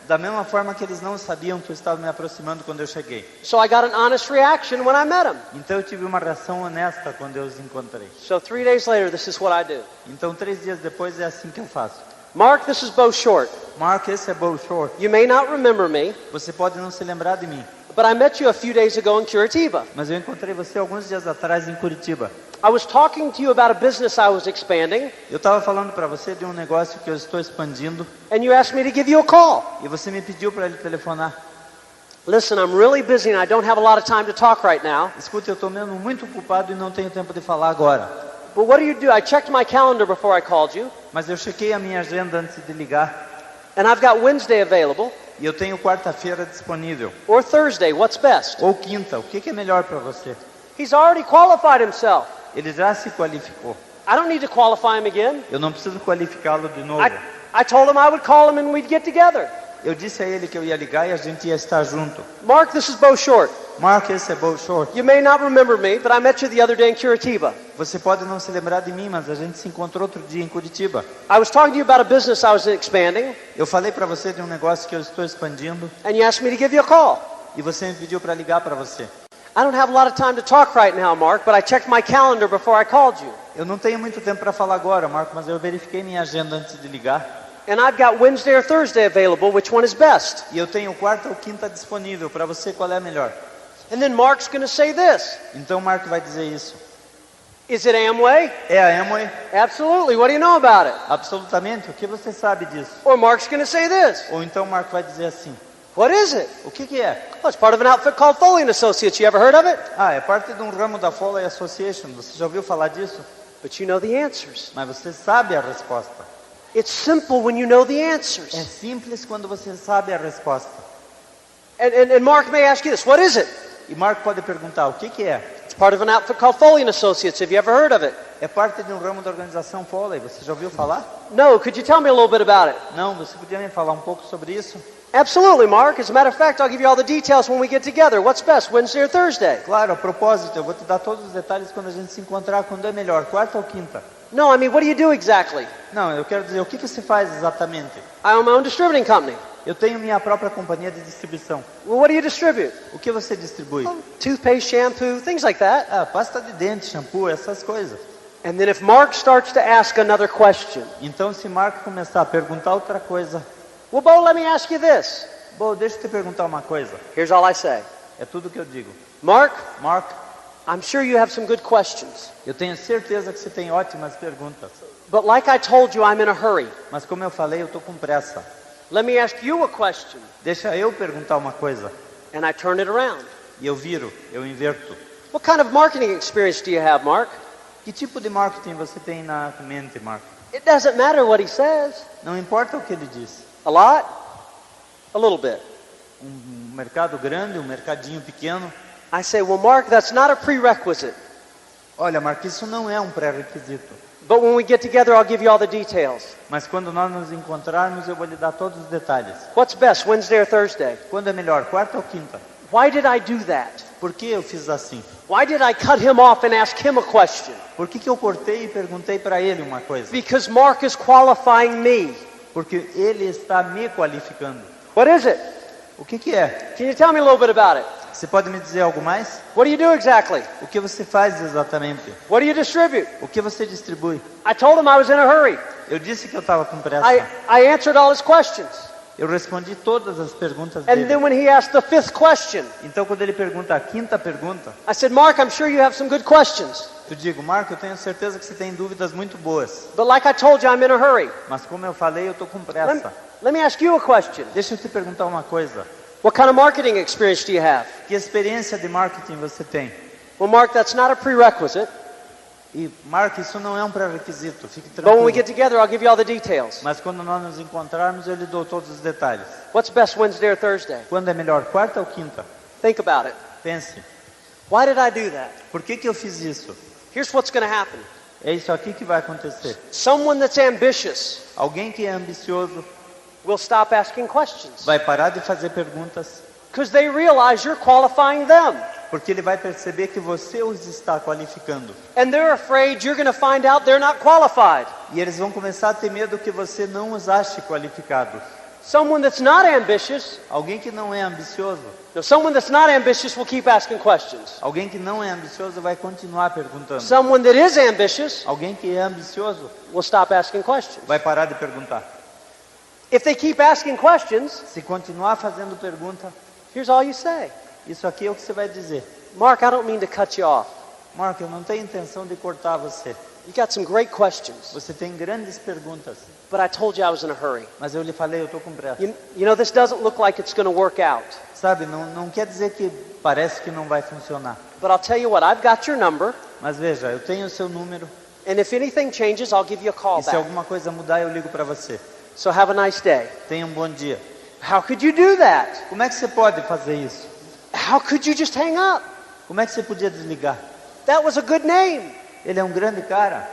Da mesma forma que eles não sabiam que eu estava me aproximando quando eu cheguei. So I got an honest reaction when I met them. Então eu tive uma reação honesta quando eu os encontrei. So 3 days later, this is what I do. Então 3 dias depois é assim que eu faço. Mark, this is Bo Short. Mark, esse é Bo Short. You may not remember me, Você pode não se lembrar de mim, but I met you a few days ago in Curitiba. mas eu encontrei você alguns dias atrás em Curitiba. I was talking to you about a business I was expanding, Eu estava falando para você de um negócio que eu estou expandindo and you asked me to give you a call. e você me pediu para ele telefonar. Listen, I'm really busy and I don't have a lot of time to talk right now. Escuta, eu estou mesmo muito ocupado e não tenho tempo de falar agora. But what do? I checked my calendar before I called you, Mas eu chequei a minha agenda antes de ligar and I've got Wednesday available, e eu tenho quarta-feira disponível. or Thursday. What's best? Ou quinta, o que é melhor para você? He's already qualified himself. Ele já se qualificou. I don't need to qualify him again. Eu não preciso qualificá-lo de novo. I told him I would call him and we'd get together. Eu disse a ele que eu ia ligar e a gente ia estar junto. Mark, this is Bo Short. Mark, esse é Bo Short. You may not remember me, but I met you the other day in Curitiba. Você pode não se lembrar de mim, mas a gente se encontrou outro dia em Curitiba. I was talking to you about a business I was expanding, Eu falei para você de um negócio que eu estou expandindo and you asked me to give you a call. e você me pediu para ligar para você. I don't have a lot of time to talk right now, Mark, but I checked my calendar before I called you. Eu não tenho muito tempo para falar agora, Marco, mas eu verifiquei minha agenda antes de ligar. And I've got Wednesday or Thursday available. Which one is best? E eu tenho quarta ou quinta disponível. Para você, qual é a melhor? And then Mark's going to say this. Então o Marco vai dizer isso. Is it Amway? É a Amway? Absolutely. What do you know about it? Absolutamente. O que você sabe disso? Or Mark's going to say this. Ou então o Marco vai dizer assim. What is it? O que é? Well, it's part of an outfit called Foley & Associates. You ever heard of it? Ah, é parte de um ramo da Foley Association. Você já ouviu falar disso? But you know the answers. Mas você sabe a resposta. It's simple when you know the answers. É simples quando você sabe a resposta. And Mark may ask you this. What is it? E Marco pode perguntar, o que é? It's part of an outfit called Foley & Associates. Have you ever heard of it? É parte de um ramo da organização Foley. Você já ouviu falar? No. Could you tell me a little bit about it? Não, você podia me falar um pouco sobre isso? Absolutely, Mark. As a matter of fact, I'll give you all the details when we get together. What's best, Wednesday or Thursday? Claro, a propósito, eu vou te dar todos os detalhes quando a gente se encontrar, quando é melhor, quarta ou quinta? No, I mean, what do you do exactly? Não, eu quero dizer, o que você faz exatamente? I own my own distributing company. Eu tenho minha própria companhia de distribuição. Well, what do you distribute? O que você distribui? Toothpaste, shampoo, things like that. Ah, pasta de dente, shampoo, essas coisas. And then if Mark starts to ask another question, Então, se Marco começar a perguntar outra coisa, well, Bo, let me ask you this. bom, deixa eu te perguntar uma coisa. Here's all I say. É tudo que eu digo. Mark, Mark, I'm sure you have some good questions. eu tenho certeza que você tem ótimas perguntas. But like I told you, I'm in a hurry. Mas como eu falei, eu estou com pressa. Let me ask you a question. Deixa eu perguntar uma coisa. And I turn it around. E eu viro, eu inverto. What kind of marketing experience do you have, Mark? Que tipo de marketing você tem na mente, Marco? It doesn't matter what he says. Não importa o que ele diz. A lot? A little bit. Um mercado grande, um mercadinho pequeno. I say, well, Mark, that's not a prerequisite. Olha, Marco, isso não é um pré-requisito. But when we get together, I'll give you all the details. Mas quando nós nos encontrarmos, eu vou lhe dar todos os detalhes. What's best, Wednesday or Thursday? Quando é melhor, quarta ou quinta? Why did I do that? Por que eu fiz assim? Why did I cut him off and ask him a question? Por que eu cortei e perguntei para ele uma coisa? Because Mark is qualifying me. Porque ele está me qualificando. What is it? O que é? Can you tell me a little bit about it? Você pode me dizer algo mais? What do you do exactly? O que você faz exatamente? What do you distribute? O que você distribui? I told him I was in a hurry. Eu disse que eu estava com pressa. I answered all his questions. Eu respondi todas as perguntas And dele. then when he asked the fifth question, Então quando ele pergunta a quinta pergunta, I said, Mark, I'm sure you have some good questions. eu digo, Marco, eu tenho certeza que você tem dúvidas muito boas. But like I told you, I'm in a hurry. Mas como eu falei, eu estou com pressa. Let me ask you a question. Deixa eu te perguntar uma coisa. What kind of marketing experience do you have? Que experiência de marketing você tem? Well, Mark, that's not a prerequisite. E, Marco, isso não é um pré-requisito, fique But when we tranquilo. get together, I'll give you all the details. Mas quando nós nos encontrarmos, eu lhe dou todos os detalhes. What's best, Wednesday or Thursday? Quando é melhor, quarta ou quinta? Think about it. Pense. Why did I do that? Por que eu fiz isso? Here's what's going to happen. É isso aqui que vai acontecer. Someone that's ambitious Alguém que é ambicioso will stop asking questions vai parar de fazer perguntas, because they realize you're qualifying them. porque ele vai perceber que você os está qualificando. And they're afraid you're going to find out they're not qualified. E eles vão começar a ter medo que você não os ache qualificados. Someone that's not ambitious, Alguém que não é ambicioso, someone that's not ambitious will keep asking questions. alguém que não é ambicioso vai continuar perguntando. Someone that is ambitious Alguém que é ambicioso will stop asking questions. vai parar de perguntar. If they keep asking questions, Se continuar fazendo pergunta, here's all you say. isso aqui é o que você vai dizer. Mark, I don't mean to cut you off. Marco, eu não tenho intenção de cortar você. You got some great questions, Você tem grandes perguntas, but I told you I was in a hurry. mas eu lhe falei, eu estou com pressa. You know, this doesn't look like it's going to work out. Sabe, não quer dizer que parece que não vai funcionar. But I'll tell you what, I've got your number, Mas veja, eu tenho o seu número and if anything changes, I'll give you a call e se back. alguma coisa mudar, eu ligo para você. So have a nice day. Tenha um bom dia. How could you do that? Como é que você pode fazer isso? How could you just hang up? Como é que você podia desligar? That was a good name. Ele é um grande cara.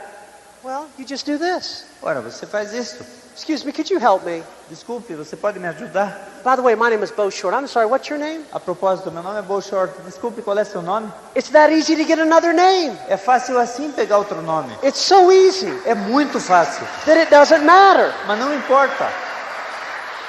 Well, you just do this. Ora, você faz isso. Excuse me, could you help me? Desculpe, você pode me ajudar? By the way, my name is Bo Short. I'm sorry, what's your name? A propósito, meu nome é Bo Short. Desculpe, qual é seu nome? It's that easy to get another name. É fácil assim pegar outro nome. It's so easy É muito fácil, that it doesn't matter. mas não importa.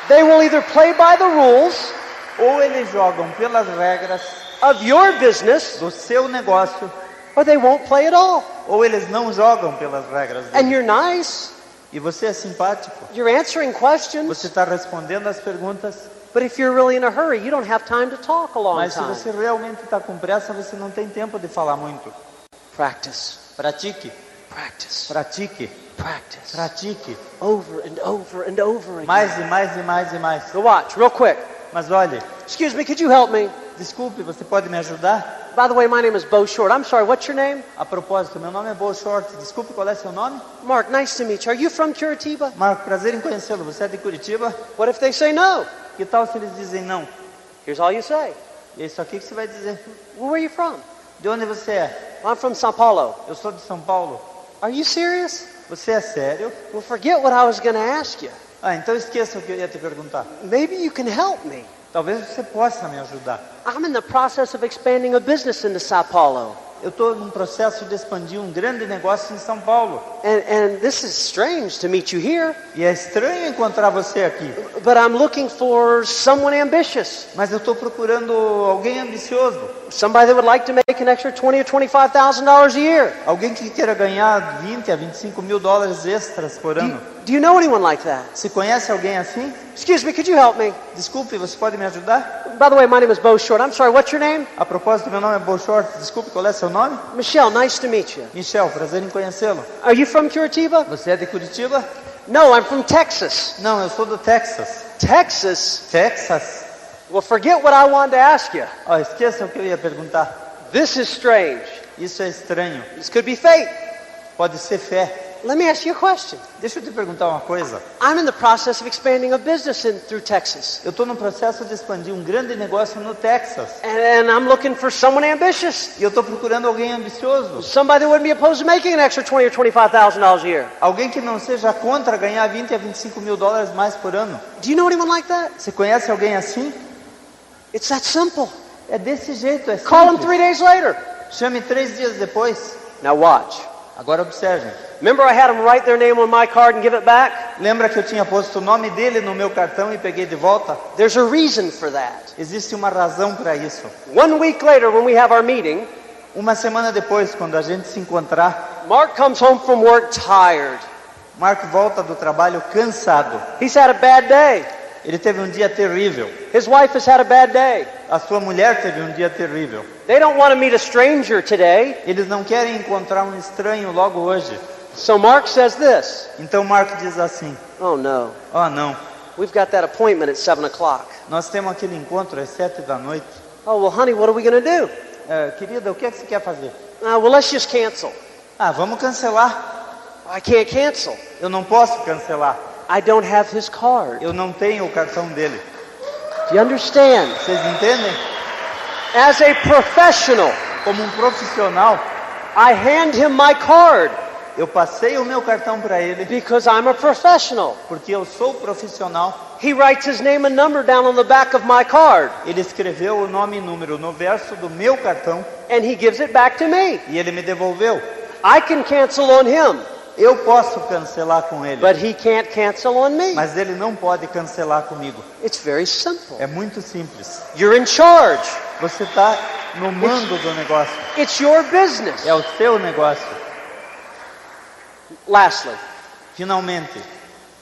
They will either play by the rules Ou eles jogam pelas regras of your business, do seu negócio, or they won't play at all. ou eles não jogam pelas regras And dele. you're nice, E você é simpático, you're answering questions, você está respondendo as perguntas, but if you're really in a hurry, you don't have time to talk a long mas se time. você realmente está com pressa, você não tem tempo de falar muito. Practice, Pratique, practice, pratique, practice. pratique. Over and over and over again. Mais e mais e mais e mais. Go watch, real quick. Mas olhe, Excuse me, could you help me? desculpe, você pode me ajudar? By the way, my name is Bo Short. I'm sorry, what's your name? A propósito, meu nome é Bo Short. Desculpe, qual é seu nome? Mark, nice to meet you. Are you from Curitiba? Marco, prazer em conhecê-lo. Você é de Curitiba? What if they say no? Que tal se eles dizem não? Here's all you say. E é isso aqui que você vai dizer. Well, where are you from? De onde você é? Well, I'm from São Paulo. Eu sou de São Paulo. Are you serious? Você é sério? Well, forget what I was going to ask you. Ah, então esqueça o que eu ia te perguntar. Maybe you can help me. Talvez você possa me ajudar. I'm in the process of expanding a business into São Paulo. Eu estou num processo de expandir um grande negócio em São Paulo. And this is strange to meet you here, E é estranho encontrar você aqui. but I'm looking for someone ambitious. Mas eu estou procurando alguém ambicioso. Somebody that would like to make an extra $20,000 or $25,000 a year. Alguém que queira ganhar 20 a 25 mil dólares extras por ano. Do you know anyone like that? Você conhece alguém assim? Excuse me, could you help me? Desculpe, você pode me ajudar? By the way, my name is Bo Short. I'm sorry, what's your name? A propósito, meu nome é Bo Short. Desculpe, qual é seu nome? Michelle, nice to meet you. Michel, prazer em conhecê-lo. Are you from Curitiba? Você é de Curitiba? No, I'm from Texas. Não, eu sou do Texas. Texas? Texas? Well, forget what I wanted to ask you. Ó, esqueça o que eu ia perguntar. This is strange. Isso é estranho. This could be fate. Pode ser fé. Let me ask you a question. Deixa eu te perguntar uma coisa. I'm in the process of expanding a business through Texas. Eu estou no processo de expandir um grande negócio no Texas. And I'm looking for someone ambitious. E eu estou procurando alguém ambicioso. Somebody that wouldn't be opposed to making an extra $20,000 or $25,000 a year. Alguém que não seja contra ganhar 20 a 25 mil dólares mais por ano. Do you know anyone like that? Você conhece alguém assim? It's that simple. É desse jeito, é Call him simples. 3 days later. Chame 3 dias depois. Now watch. Agora observem. Remember I had them write their name on my card and give it back? Lembra que eu tinha posto o nome dele no meu cartão e peguei de volta? There's a reason for that. Existe uma razão para isso. 1 week later, when we have our meeting, Uma semana depois, quando a gente se encontrar, Mark comes home from work tired. Mark volta do trabalho cansado. He's had a bad day. Ele teve um dia terrível. His wife has had a bad day. A sua mulher teve um dia terrível. They don't want to meet a stranger today. Eles não querem encontrar um estranho logo hoje. So Mark says this. Então Mark diz assim: Oh no, oh não, we've got that appointment at 7 o'clock. nós temos aquele encontro às 7 da noite. Oh well, honey, what are we going to do? Querida, o que é que você quer fazer? Well, let's just cancel. Ah, vamos cancelar. I can't cancel. Eu não posso cancelar. I don't have his card. Eu não tenho o cartão dele. Do you understand? Vocês entendem? As a professional, Como um profissional, I hand him my card eu passei o meu cartão para ele because I'm a professional. porque eu sou profissional. He writes his name and number down on the back of my card Ele escreveu o nome e número no verso do meu cartão and he gives it back to me. e ele me devolveu. I can cancel on him, Eu posso cancelar com ele, but he can't cancel on me. mas ele não pode cancelar comigo. It's very simple. É muito simples. You're in charge. Você está no mando do negócio. It's your business. É o seu negócio. Lastly, Finalmente,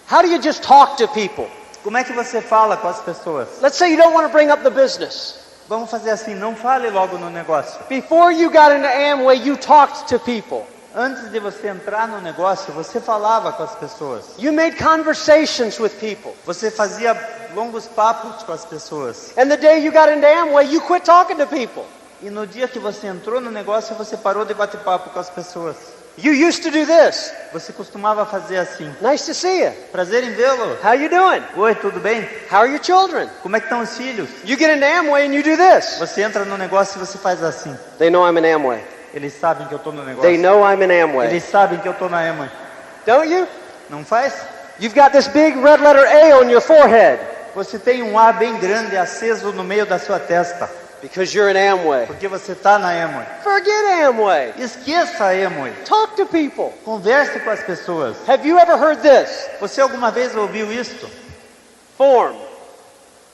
how do you just talk to people? como é que você fala com as pessoas? Let's say you don't want to bring up the business. Vamos fazer assim, não fale logo no negócio. Before you got into Amway, you talked to people. Antes de você entrar no negócio, você falava com as pessoas. You made conversations with people. Você fazia longos papos com as pessoas. And the day you got into Amway, you quit talking to people. E no dia que você entrou no negócio, você parou de bater papo com as pessoas. You used to do this. Você costumava fazer assim. Nice to see you. Prazer em vê-lo. How you doing? Oi, tudo bem? How are your children? Como é que estão os filhos? You get into Amway and you do this. Você entra no negócio e você faz assim. They know I'm in Amway. Eles sabem que eu estou no negócio. They know I'm in Amway. Eles sabem que eu estou na Emma. Don't you? Não faz? You've got this big red letter A on your forehead Você tem um A bem grande aceso no meio da sua testa. because you're in Amway. Porque você está na Emma. Forget Amway. Esqueça a Emma. Talk to people. Converse com as pessoas. Have you ever heard this? Você alguma vez ouviu isto? Form,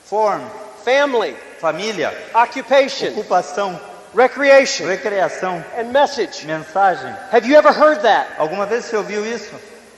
Form, family, família, occupation, ocupação, recreation, recreação, and message. mensagem. Have you ever heard that? Alguma vez você ouviu isso?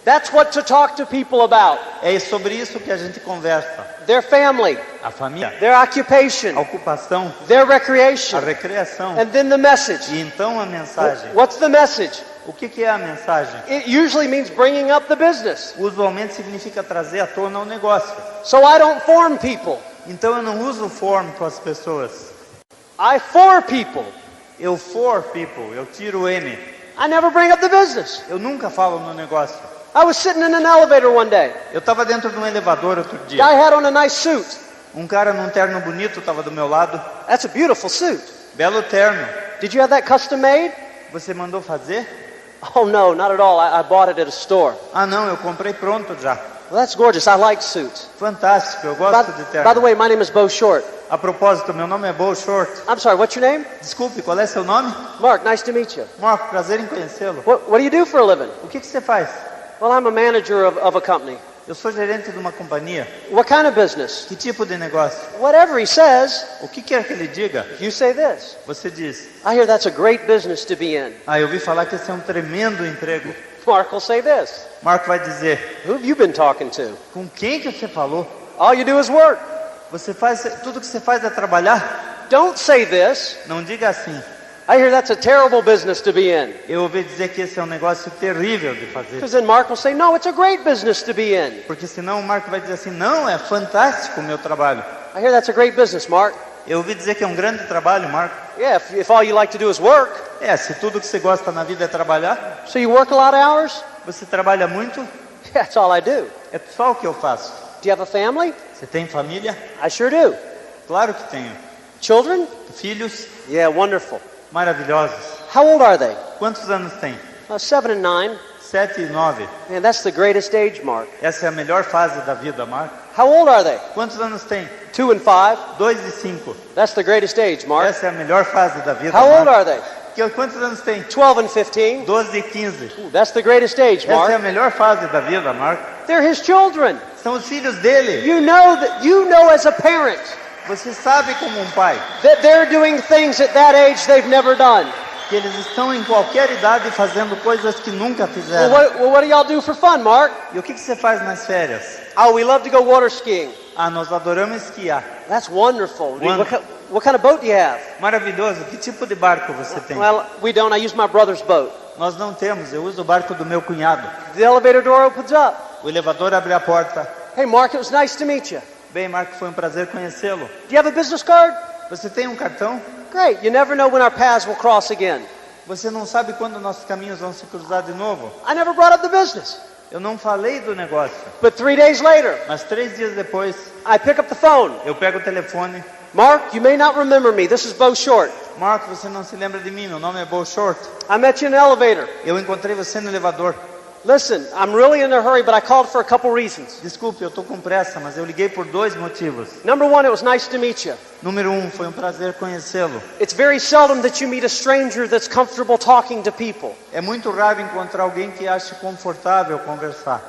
That's what to talk to people about. É sobre isso que a gente conversa. Their family, A família, their occupation, a ocupação, their a recreation, recreação. and then the message. E então a mensagem. What's the message? O que é a mensagem? It usually means bringing up the business. Usualmente significa trazer à tona o negócio. So I don't form people. Então eu não uso form com as pessoas. I for people. Eu for people, eu tiro o N. I never bring up the business. Eu nunca falo no negócio. I was sitting in an elevator one day. Eu estava dentro de um elevador outro dia. Guy had on a nice suit. Um cara num terno bonito estava do meu lado. That's a beautiful suit. Belo terno. Did you have that custom made? Você mandou fazer? Oh no, not at all. I bought it at a store. Ah não, eu comprei pronto já. Well, that's gorgeous. I like suits. Fantástico, eu gosto de terno. By the way, my name is Bo Short. A propósito, meu nome é Bo Short. I'm sorry, what's your name? Desculpe, qual é seu nome? Mark, nice to meet you. Marco, prazer em conhecê-lo. What do you do for a living? O que você faz? Well, I'm a manager of a company. Eu sou gerente de uma companhia. What kind of business? Que tipo de negócio? Whatever he says, O que quer que ele diga? you say this. Você diz. I hear that's a great business to be in. Ah, eu ouvi falar que esse é um tremendo emprego. Mark will say this. Marco vai dizer. Who have you been talking to? Com quem que você falou? All you do is work. Você faz, tudo que você faz é trabalhar? Don't say this. Não diga assim. I hear that's a terrible business to be in. Eu ouvi dizer que esse é um negócio terrível de fazer. Because then Mark will say, no, it's a great business to be in. Porque senão o Marco vai dizer assim, não, é fantástico o meu trabalho. I hear that's a great business, Mark. Eu ouvi dizer que é um grande trabalho, Marco. Yeah, if all you like to do is work. Se tudo que você gosta na vida é trabalhar, So you work a lot of hours? você trabalha muito, Yeah, that's all I do. é só o que eu faço. Do you have a family? Você tem família? I sure do. Claro que tenho. Children? Filhos? Yeah, wonderful. Maravilhosos. How old are they? Quantos anos tem? 7 and 9. 7 e 9. Man, that's the greatest age, Mark. Essa é a melhor fase da vida, Marco. How old are they? Quantos anos tem? 2 and 5. 2 e 5. That's the greatest age, Mark. Essa é a melhor fase da vida, How old Marco. are they? Quantos anos tem? 12 and 15. 12 e 15. Ooh, that's the greatest age, Essa é a Mark. melhor fase da vida, Marco. They're his children. São os filhos dele. You know as a parent Você sabe como um pai that they're doing things at that age they've never done. que eles estão em qualquer idade fazendo coisas que nunca fizeram. What do y'all do for fun, Mark? E o que você faz nas férias? Oh, we love to go water skiing. Nós adoramos esquiar. That's wonderful. Wonderful. What kind of boat do you have? Maravilhoso. Que tipo de barco você tem? Well, we don't. I use my brother's boat. Nós não temos. Eu uso o barco do meu cunhado. The elevator door opens up. O elevador abre a porta. Hey, Mark, it was nice to meet you. Bem, Marco, foi um prazer conhecê-lo. Do you have a business card? Você tem um cartão? Great. You never know when our paths will cross again. Você não sabe quando nossos caminhos vão se cruzar de novo? I never brought up the business. Eu não falei do negócio. But 3 days later, Mas 3 dias depois, I pick up the phone. eu pego o telefone. Mark, you may not remember me. This is Bo Short. Marco, você não se lembra de mim? Meu nome é Bo Short. I met you in the elevator. Eu encontrei você no elevador. Listen, I'm really in a hurry, but I called for a couple reasons. Desculpe, eu estou com pressa, mas eu liguei por 2 motivos. Number one, it was nice to meet you. Número 1, foi um prazer conhecê-lo. It's very seldom that you meet a stranger that's comfortable talking to people. É muito raro encontrar alguém que ache confortável conversar.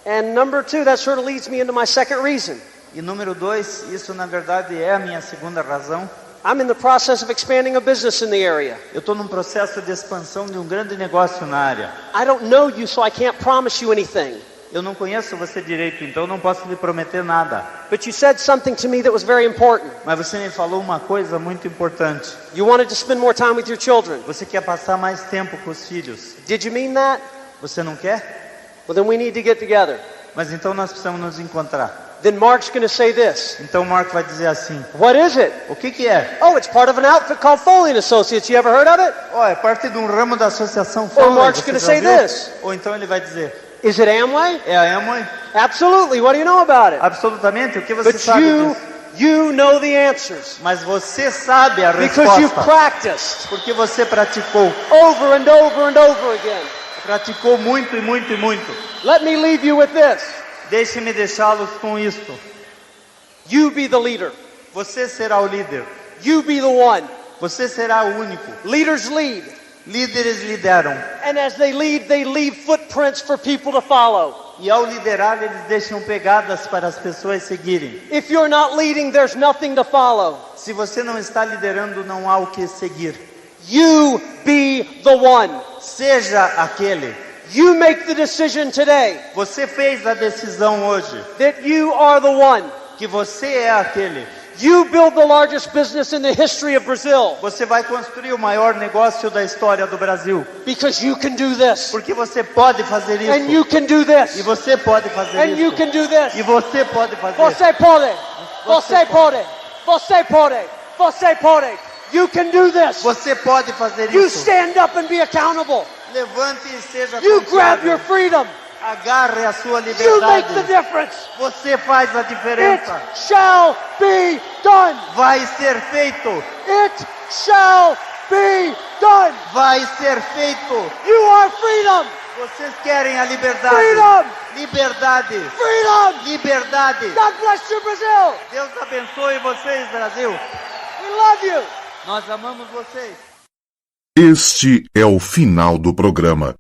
And number two, that sort of leads me into my second reason. E número 2, isso na verdade é a minha segunda razão. I'm in the process of expanding a business in the area. Eu estou num processo de expansão de um grande negócio na área. I don't know you, so I can't promise you anything. Eu não conheço você direito, então não posso lhe prometer nada. But you said something to me that was very important. Mas você me falou uma coisa muito importante. You wanted to spend more time with your children. Você quer passar mais tempo com os filhos. Did you mean that? Você não quer? Well, then we need to get together. Mas então nós precisamos nos encontrar. Then Mark's going to say this. Então Marco vai dizer assim. What is it? O que é? Oh, it's part of an outfit called Foley & Associates. You ever heard of it? É parte de um ramo da associação Or Foley. Mark's Você gonna já say viu? this. Ou então ele vai dizer. Is it Amway? É a Amway? Absolutely. What do you know about it? Absolutamente. O que você But sabe disso? you know the answers. Mas você sabe a Because you've resposta. practiced Porque você praticou. over and over and over again. Praticou muito e muito e muito. Let me leave you with this. Deixe-me deixá-los com isto. You be the leader. Você será o líder. You be the one. Você será o único. Leaders lead. Líderes lideram. And as they leave footprints for people to follow. E ao liderar, eles deixam pegadas para as pessoas seguirem. If you're not leading, there's nothing to follow. Se você não está liderando, não há o que seguir. You be the one. Seja aquele. You make the decision today Você fez a decisão hoje that you are the one. que você é aquele. You build the largest business in the history of Brazil Você vai construir o maior negócio da história do Brasil. because you can do this. Porque você pode fazer isso. And you can do E this. você pode fazer And you isso. can do this. E você pode fazer isso. Você pode. Você pode. Você pode. Você pode. You can do this. Você pode fazer You isso. stand up and be accountable. Levante e seja You grab your confiável. freedom. Agarre a sua You make the liberdade. difference. Você faz a It diferença. shall be done. Vai ser feito. It shall be done. Vai ser feito. You are freedom. Vocês querem a liberdade. Freedom. Liberdade. Freedom. Liberdade. God bless you, Brazil. Deus abençoe vocês, Brasil. We love you. Nós amamos vocês. Este é o final do programa.